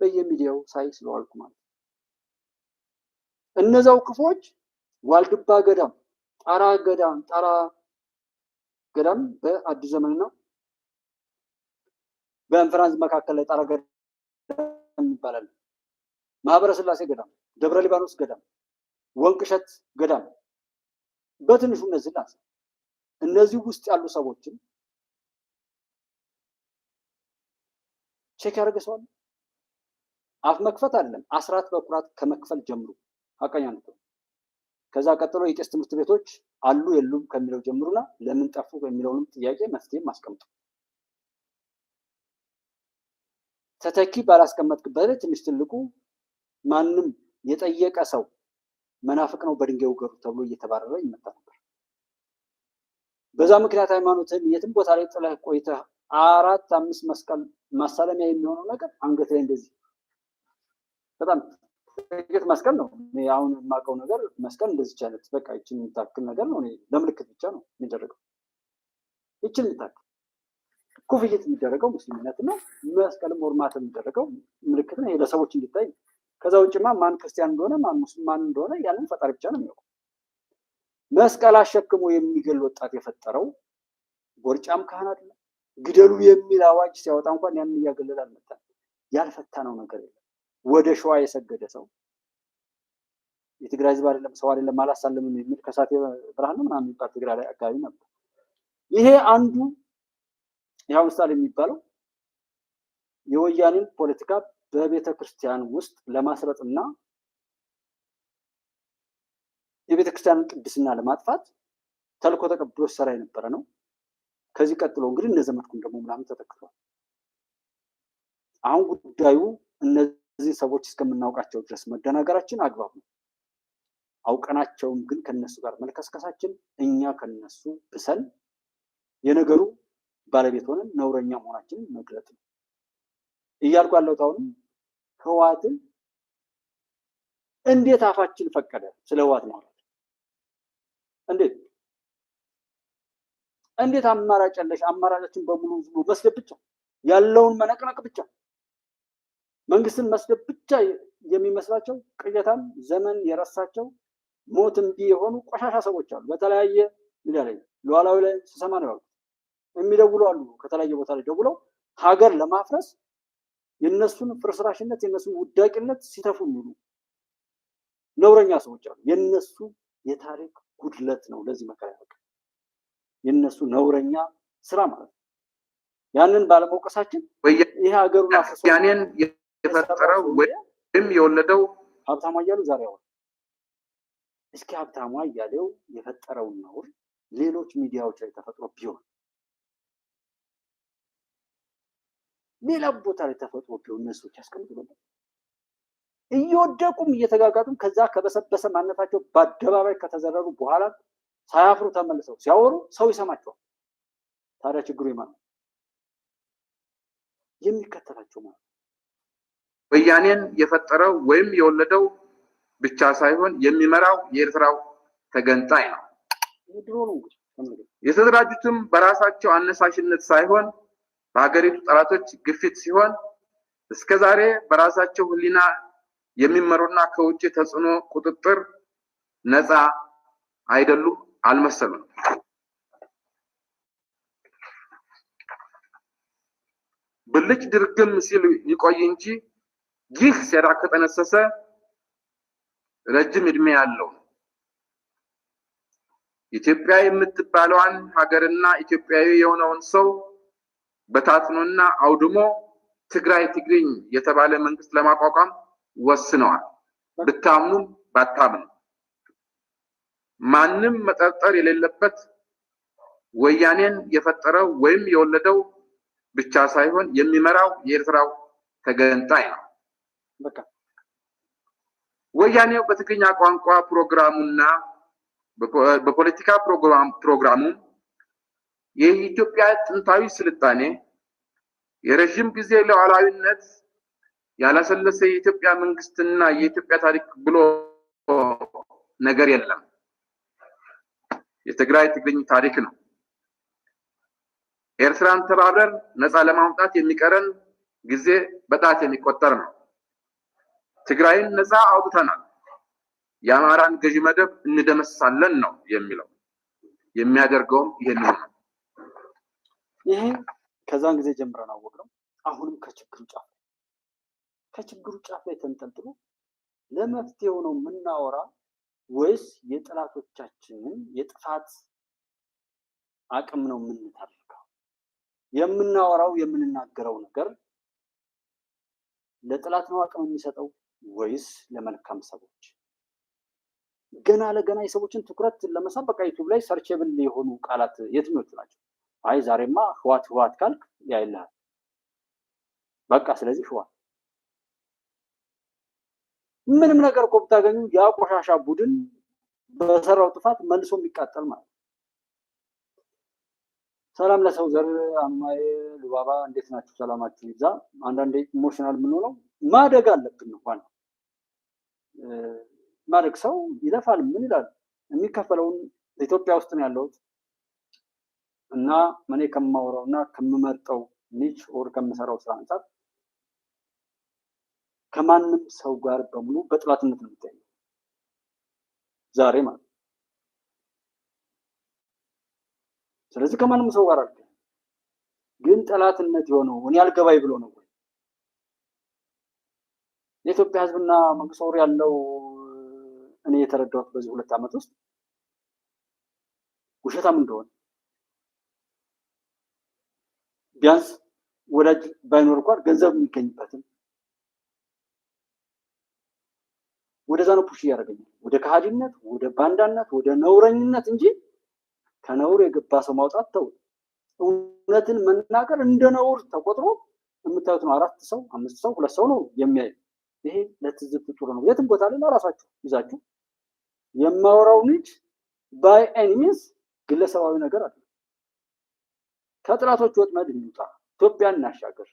Speaker 4: በየሚዲያው ሳይ ስለዋልኩ ማለት ነው። እነዛው ክፎች ዋልድባ ገዳም፣ ጣራ ገዳም በአዲስ ዘመን ነው። በእንፍራንስ መካከል ላይ ጣራ ገዳም ይባላል። ማህበረ ስላሴ ገዳም፣ ደብረ ሊባኖስ ገዳም፣ ወንቅሸት ገዳም በትንሹ እነዚህ ውስጥ ያሉ ሰዎችን ቼክ ያደረገ ሰው አለ? አፍ መክፈት አይደለም አስራት በኩራት ከመክፈል ጀምሩ። ሀቀኛ ነው። ከዛ ቀጥሎ የቄስ ትምህርት ቤቶች አሉ የሉም ከሚለው ጀምሩና ለምን ጠፉ የሚለውንም ጥያቄ መፍትሄም አስቀምጡ። ተተኪ ባላስቀመጥክበት ትንሽ ትልቁ ማንም የጠየቀ ሰው መናፍቅ ነው በድንጋይ ውገሩ ተብሎ እየተባረረ ይመጣ ነበር። በዛ ምክንያት ሃይማኖትን የትም ቦታ ላይ ጥለህ ቆይተህ 4-5 መስቀል ማሳለሚያ የሚሆነው ነገር አንገት ላይ እንደዚህ በጣም ጥቂት መስቀል ነው። አሁን የማውቀው ነገር መስቀል እንደዚህ አይነት በቃ ይችን የምታክል ነገር ነው። ለምልክት ብቻ ነው የሚደረገው። ይችን የምታክል ኩፍይት የሚደረገው ሙስሊምነት ነው። መስቀልም ወርማት የሚደረገው ምልክት ነው፣ ለሰዎች እንዲታይ። ከዛ ውጭማ ማን ክርስቲያን እንደሆነ ማን ሙስሊም እንደሆነ ያንን ፈጣሪ ብቻ ነው የሚያውቀው። መስቀል አሸክሞ የሚገል ወጣት የፈጠረው ጎርጫም ካህን አይደለም። ግደሉ የሚል አዋጅ ሲያወጣ እንኳን ያንን እያገለለ አልመጣም። ያልፈታነው ነገር የለም። ወደ ሸዋ የሰገደ ሰው የትግራይ ህዝብ አይደለም ሰው አይደለም አላሳለምም የሚል ከሳቴ ብርሃን ነው ምናምን የሚባል ትግራይ ላይ አካባቢ ነበር። ይሄ አንዱ ያው ምሳሌ የሚባለው የወያኔን ፖለቲካ በቤተ ክርስቲያን ውስጥ ለማስረጽና የቤተ ክርስቲያንን ቅድስና ለማጥፋት ተልኮ ተቀብሎ ሰራ የነበረ ነው። ከዚህ ቀጥሎ እንግዲህ እነዘመድኩን ደግሞ ምናምን ተተክቷል። አሁን ጉዳዩ እነዚህ ሰዎች እስከምናውቃቸው ድረስ መደናገራችን አግባብ ነው። አውቀናቸውም ግን ከነሱ ጋር መልከስከሳችን እኛ ከነሱ ብሰን የነገሩ ባለቤት ሆነን ነውረኛ መሆናችንን መግለጥ ነው እያልኩ ያለሁት። አሁንም ህወሓትን እንዴት አፋችን ፈቀደ ስለ ህወሓት ማለት እንዴት አማራጭ ያለሽ አማራጮችን በሙሉ ዝም ብሎ መስደብ ብቻ ያለውን መነቅነቅ ብቻ መንግስትን መስደብ ብቻ የሚመስላቸው ቅዠታም ዘመን የረሳቸው ሞት እምቢ የሆኑ ቆሻሻ ሰዎች አሉ። በተለያየ ሚዲያ ላይ ሉዓላዊ ላይ ስሰማ ነው የሚደውሉ አሉ። ከተለያየ ቦታ ላይ ደውለው ሀገር ለማፍረስ የነሱን ፍርስራሽነት የነሱን ውዳቂነት ሲተፉ የሚሉ ነውረኛ ሰዎች አሉ። የነሱ የታሪክ ጉድለት ነው ለዚህ መከራ ያበቃ የነሱ ነውረኛ ስራ ማለት ነው። ያንን ባለመውቀሳችን ይሄ ሀገሩን አፍርሶ
Speaker 12: ያንን የፈጠረው ወይም የወለደው
Speaker 4: ሀብታሙ አያሌው ዛሬ አወራ። እስኪ ሀብታሙ አያሌው የፈጠረውን ነውር ሌሎች ሚዲያዎች ላይ ተፈጥሮ ቢሆን ሌላ ቦታ ላይ ተፈጥሮ ቢሆን እነሱች ያስቀምጡ ነበር። እየወደቁም እየተጋጋጡም ከዛ ከበሰበሰ ማንነታቸው በአደባባይ ከተዘረሩ በኋላ ሳያፍሩ ተመልሰው ሲያወሩ ሰው ይሰማቸዋል። ታዲያ ችግሩ የማን ነው? የሚከተላቸው ማለት
Speaker 12: ወያኔን የፈጠረው ወይም የወለደው ብቻ ሳይሆን የሚመራው የኤርትራው ተገንጣይ ነው። የተደራጁትም በራሳቸው አነሳሽነት ሳይሆን በሀገሪቱ ጠላቶች ግፊት ሲሆን እስከዛሬ በራሳቸው ህሊና የሚመሩና ከውጭ ተጽዕኖ ቁጥጥር ነፃ አይደሉም አልመሰሉም። ብልጭ ድርግም ሲል ይቆይ እንጂ ይህ ሴራ ከተነሰሰ ረጅም እድሜ ያለው ኢትዮጵያ የምትባለዋን ሀገርና ኢትዮጵያዊ የሆነውን ሰው በታትኖና አውድሞ ትግራይ ትግርኝ የተባለ መንግስት ለማቋቋም ወስነዋል። ብታምኑም ባታምኑ ማንም መጠርጠር የሌለበት ወያኔን የፈጠረው ወይም የወለደው ብቻ ሳይሆን የሚመራው የኤርትራው ተገንጣይ ነው።
Speaker 4: በቃ
Speaker 12: ወያኔው በትግርኛ ቋንቋ ፕሮግራሙና በፖለቲካ ፕሮግራሙ የኢትዮጵያ ጥንታዊ ስልጣኔ የረጅም ጊዜ ሉዓላዊነት ያላሰለሰ የኢትዮጵያ መንግስትና የኢትዮጵያ ታሪክ ብሎ ነገር የለም። የትግራይ ትግርኝ ታሪክ ነው። ኤርትራን ተባብረን ነፃ ለማውጣት የሚቀረን ጊዜ በጣት የሚቆጠር ነው። ትግራይን ነፃ አውጥተናል፣ የአማራን ገዢ መደብ እንደመሳለን ነው የሚለው። የሚያደርገውም ይሄንን ነው።
Speaker 4: ይሄ ከዛን ጊዜ ጀምረን አወቅነው። አሁንም ከችግሩ ጫፍ ላይ ተንጠልጥሎ ለመፍትሄው ነው የምናወራ ወይስ የጠላቶቻችንን የጥፋት አቅም ነው የምንተርከው? የምናወራው የምንናገረው ነገር ለጠላት ነው አቅም የሚሰጠው ወይስ ለመልካም ሰዎች? ገና ለገና የሰዎችን ትኩረት ለመሳብ በቃ ዩቲዩብ ላይ ሰርቼብል የሆኑ ቃላት የትኞቹ ናቸው? አይ ዛሬማ ህዋት ካልክ ያይልሃል። በቃ ስለዚህ ህዋት ምንም ነገር እኮ ብታገኙ ያ ቆሻሻ ቡድን በሰራው ጥፋት መልሶ የሚቃጠል ማለት ነው። ሰላም ለሰው ዘር አማዬ ሉባባ እንዴት ናችሁ? ሰላማችሁ ይብዛ። አንዳንዴ ኢሞሽናል የምንሆነው ማደግ አለብን እንኳን ማደግ ሰው ይለፋል። ምን ይላል? የሚከፈለውን ኢትዮጵያ ውስጥ ነው ያለሁት እና እኔ ከማወራው እና ከምመርጠው ኒች ኦር ከምሰራው ስራ አንጻር ከማንም ሰው ጋር በሙሉ በጥላትነት ነው የምታየው ዛሬ ማለት። ስለዚህ ከማንም ሰው ጋር አልከ ግን ጠላትነት የሆነው እኔ አልገባይ ብሎ ነው ወይ? የኢትዮጵያ ህዝብና መንግስት ወር ያለው እኔ የተረዳሁት በዚህ 2 ዓመት ውስጥ ውሸታም እንደሆነ ቢያንስ ወዳጅ ባይኖር እንኳን ገንዘብ የሚገኝበትን ወደዛ ነው ፑሽ እያደረገኝ ወደ ከሃዲነት፣ ወደ ባንዳነት፣ ወደ ነውረኝነት እንጂ ከነውር የገባ ሰው ማውጣት ተው። እውነትን መናገር እንደ ነውር ተቆጥሮ የምታዩት ነው። 4 ሰው 5 ሰው 2 ሰው ነው የሚያይ። ይሄ ለትዝብት ጥሩ ነው። የትም ቦታ ላይ ለራሳችሁ ይዛችሁ የማወራው ልጅ ባይ ኤኒሚስ ግለሰባዊ ነገር አለ። ከጥላቶች ወጥመድ እንውጣ፣ ኢትዮጵያን እናሻገር።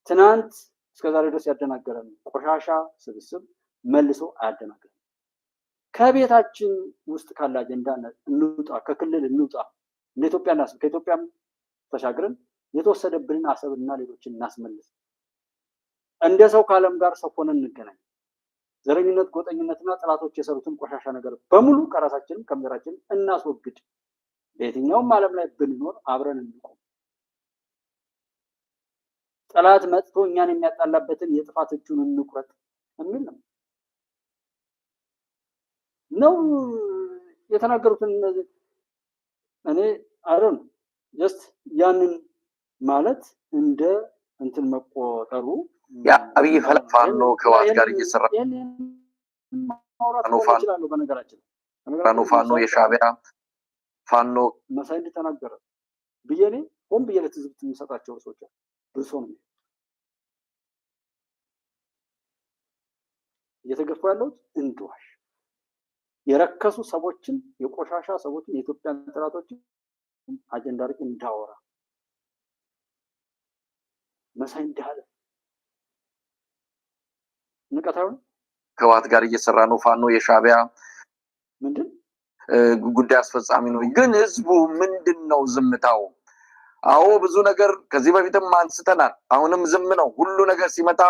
Speaker 4: ትናንት እስከዛሬ ድረስ ያደናገረን ቆሻሻ ስብስብ መልሶ አያደናግረን። ከቤታችን ውስጥ ካለ አጀንዳ እንውጣ፣ ከክልል እንውጣ። እንደ ኢትዮጵያ እናስብ። ከኢትዮጵያም ተሻግረን የተወሰደብንን አሰብና ሌሎችን እናስመልስ። እንደ ሰው ከዓለም ጋር ሰው ሆነን እንገናኝ። ዘረኝነት፣ ጎጠኝነትና ጠላቶች የሰሩትን ቆሻሻ ነገር በሙሉ ከራሳችንም ከምድራችን እናስወግድ። በየትኛውም ዓለም ላይ ብንኖር አብረን እንቆም። ጠላት መጥቶ እኛን የሚያጣላበትን የጥፋት እጁን እንቁረጥ የሚል ነው የተናገሩትን። እነዚህ እኔ አይደል ጀስት ያንን ማለት እንደ እንትን መቆጠሩ
Speaker 5: የአብይ ፋኖ ከህወሓት ጋር እየሰራ ፋኖ የሻዕቢያ ፋኖ
Speaker 4: መሳይ እንደተናገረ ብዬኔ ሆን ብዬ ለትዝብት የሚሰጣቸው ሰዎች ብሶ ነው እየተገፉ ያለሁት። እንድዋሽ የረከሱ ሰዎችን፣ የቆሻሻ ሰዎችን፣ የኢትዮጵያን ጠላቶችን አጀንዳ አድርጌ እንዳወራ መሳይ እንዳለ ንቀታውን
Speaker 5: ከህወሓት ጋር እየሰራ ነው ፋኖ የሻዕቢያ
Speaker 4: ምንድን
Speaker 5: ጉዳይ አስፈጻሚ ነው። ግን ህዝቡ ምንድነው ዝምታው?
Speaker 9: አዎ ብዙ ነገር ከዚህ በፊትም አንስተናል። አሁንም ዝም ነው። ሁሉ ነገር ሲመጣ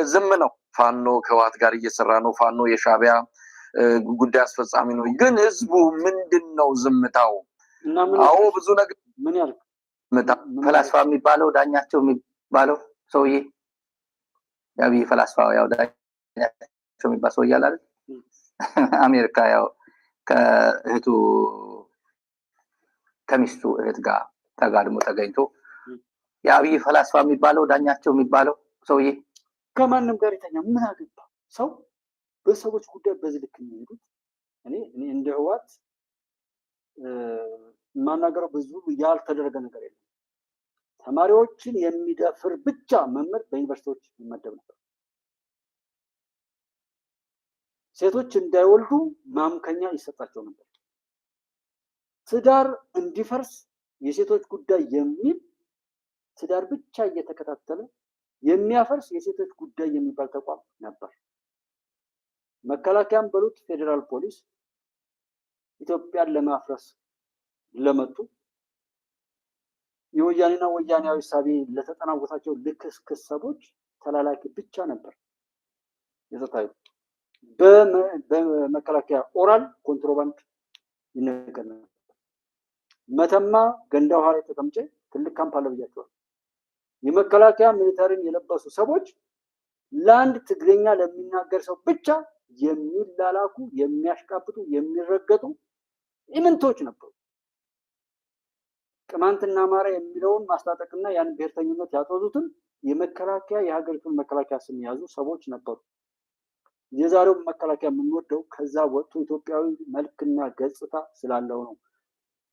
Speaker 9: ዝም ነው። ፋኖ ከህወሓት ጋር እየሰራ ነው። ፋኖ የሻዕቢያ ጉዳይ አስፈጻሚ ነው። ግን ህዝቡ ምንድነው ዝምታው? አዎ ብዙ ነገር
Speaker 4: ምን ያልክ
Speaker 9: ፈላስፋ የሚባለው ዳኛቸው የሚባለው ሰውዬ የአብይ ፈላስፋ ያው ዳኛቸው የሚባል ሰውዬ አለ አይደል? አሜሪካ ያው ከእህቱ ከሚስቱ እህት ጋር ተጋድሞ ተገኝቶ የአብይ ፈላስፋ የሚባለው ዳኛቸው የሚባለው ሰውዬ
Speaker 4: ከማንም ጋር የተኛ ምን አገባ? ሰው በሰዎች ጉዳይ በዚህ ልክ የሚሄዱት እኔ እንደ ህወሓት ማናገረው ብዙ ያልተደረገ ነገር የለም። ተማሪዎችን የሚደፍር ብቻ መምህር በዩኒቨርሲቲዎች ይመደብ ነበር። ሴቶች እንዳይወልዱ ማምከኛ ይሰጣቸው ነበር። ትዳር እንዲፈርስ የሴቶች ጉዳይ የሚል ትዳር ብቻ እየተከታተለ የሚያፈርስ የሴቶች ጉዳይ የሚባል ተቋም ነበር። መከላከያም በሉት ፌዴራል ፖሊስ ኢትዮጵያን ለማፍረስ ለመጡ የወያኔና ወያኔያዊ ሳቢ ለተጠናወታቸው ልክስክስ ሰዎች ተላላኪ ብቻ ነበር የተታዩ። በመከላከያ ኦራል ኮንትሮባንድ ይነገር ነበር። መተማ ገንዳ ውሃ ላይ ተቀምጬ ትልቅ ካምፕ አለ ብያቸዋል። የመከላከያ ሚሊተሪን የለበሱ ሰዎች ለአንድ ትግረኛ ለሚናገር ሰው ብቻ የሚላላኩ የሚያሽቃብጡ የሚረገጡ ኢምንቶች ነበሩ። ቅማንትና አማራ የሚለውን ማስታጠቅና ያን ብሔርተኝነት ያጦዙትን የመከላከያ የሀገሪቱን መከላከያ ስም የያዙ ሰዎች ነበሩ። የዛሬው መከላከያ የምንወደው ከዛ ወጥቶ ኢትዮጵያዊ መልክና ገጽታ ስላለው ነው።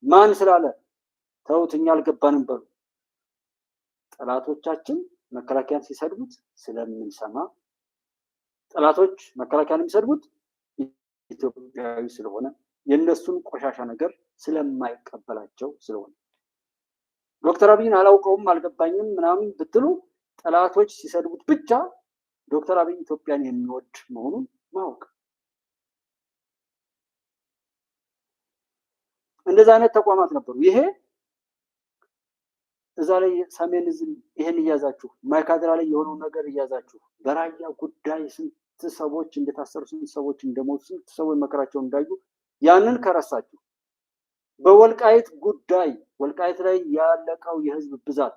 Speaker 4: ማን ስላለ ተውት፣ እኛ አልገባንም በሉ። ጠላቶቻችን መከላከያን ሲሰድቡት ስለምንሰማ፣ ጠላቶች መከላከያን የሚሰድቡት ኢትዮጵያዊ ስለሆነ የእነሱን ቆሻሻ ነገር ስለማይቀበላቸው ስለሆነ ዶክተር አብይን አላውቀውም አልገባኝም ምናምን ብትሉ ጠላቶች ሲሰድቡት ብቻ ዶክተር አብይ ኢትዮጵያን የሚወድ መሆኑን ማወቅ። እንደዛ አይነት ተቋማት ነበሩ። ይሄ እዛ ላይ ሰሜን ህዝብ ይሄን እያዛችሁ ማይካድራ ላይ የሆነው ነገር እያዛችሁ በራያ ጉዳይ ስንት ሰዎች እንደታሰሩ ስንት ሰዎች እንደሞቱ ስንት ሰዎች መከራቸው እንዳዩ ያንን ከረሳችሁ በወልቃይት ጉዳይ ወልቃይት ላይ ያለቀው የህዝብ ብዛት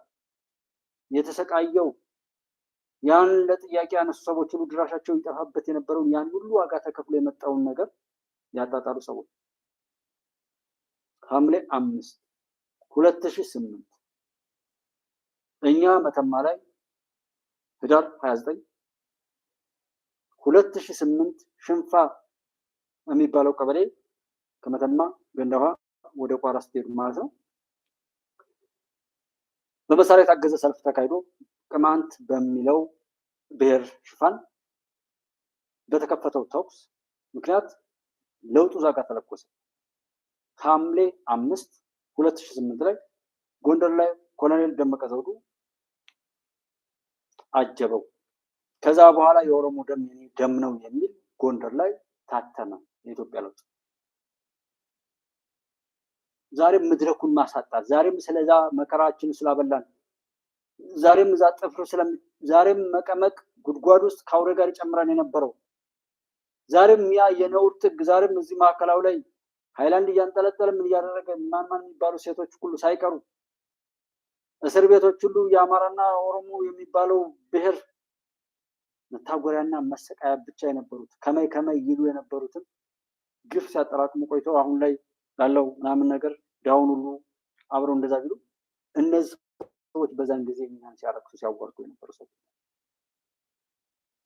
Speaker 4: የተሰቃየው ያን ለጥያቄ ያነሱ ሰዎች ሁሉ ድራሻቸው ይጠፋበት የነበረውን ያን ሁሉ ዋጋ ተከፍሎ የመጣውን ነገር ያጣጣሉ ሰዎች ሐምሌ 5 2008 እኛ መተማ ላይ ህዳር 29 2008 ሽንፋ የሚባለው ቀበሌ ከመተማ ገንዳዋ ወደ ቋራ ስትሄዱ ማለት ነው በመሳሪያ የታገዘ ሰልፍ ተካሂዶ ቅማንት በሚለው ብሔር ሽፋን በተከፈተው ተኩስ ምክንያት ለውጡ ዛጋ ተለኮሰ። ሐምሌ 5 2008 ላይ ጎንደር ላይ ኮሎኔል ደመቀ ዘውዱ አጀበው። ከዛ በኋላ የኦሮሞ ደም ነው የሚል ጎንደር ላይ ታተመ የኢትዮጵያ ለውጥ። ዛሬም መድረኩን ማሳጣት፣ ዛሬም ስለዛ መከራችን ስላበላን፣ ዛሬም እዛ ጥፍር ዛሬም መቀመቅ ጉድጓድ ውስጥ ከአውሬ ጋር ጨምረን የነበረው ዛሬም ያ የነውር ጥግ ዛሬም እዚህ ማዕከላዊ ላይ ሃይላንድ እያንጠለጠለ ምን እያደረገ ማን የሚባሉ ሴቶች ሁሉ ሳይቀሩ እስር ቤቶች ሁሉ የአማራና ኦሮሞ የሚባለው ብሔር መታጎሪያና መሰቃያ ብቻ የነበሩት ከመይ ይሉ የነበሩትን ግፍ ሲያጠራቅሙ ቆይተው አሁን ላይ ላለው ምናምን ነገር ዳውን ሁሉ አብረው እንደዛ ቢሉ እነዚህ ሰዎች በዛን ጊዜ እኛን ሲያረክሱ ሲያዋርዱ የነበሩ ሰዎች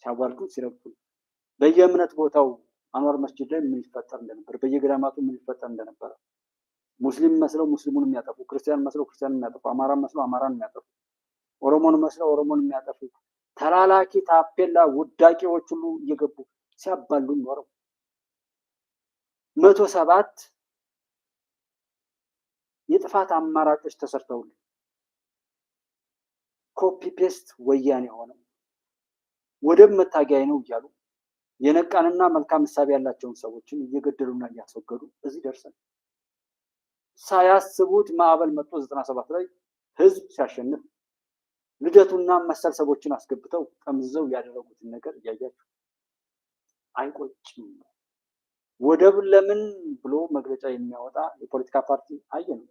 Speaker 4: ሲያዋርዱ ሲረግጡ በየእምነት ቦታው አንዋር መስጂድ ላይ ምን ይፈጠር እንደነበር በየገዳማቱ ምን ይፈጠር እንደነበረ ሙስሊም መስለው ሙስሊሙን የሚያጠፉ ክርስቲያን መስለው ክርስቲያንን የሚያጠፉ አማራን መስለው አማራን የሚያጠፉ ኦሮሞን መስለው ኦሮሞን የሚያጠፉ ተላላኪ ታፔላ ውዳቂዎች ሁሉ እየገቡ ሲያባሉ ኖረው 107 የጥፋት አማራጮች ተሰርተውልን ኮፒ ፔስት ወያኔ ሆነ ወደብ መታገያ ነው እያሉ የነቃንና መልካም ሐሳብ ያላቸውን ሰዎችን እየገደሉና እያስወገዱ እዚህ ደርሰን ሳያስቡት ማዕበል መጥቶ 97 ላይ ህዝብ ሲያሸንፍ ልደቱና መሰል ሰዎችን አስገብተው ጠምዝዘው ያደረጉትን ነገር እያያችሁ አይቆጭም? ወደብ ለምን ብሎ መግለጫ የሚያወጣ የፖለቲካ ፓርቲ አየን።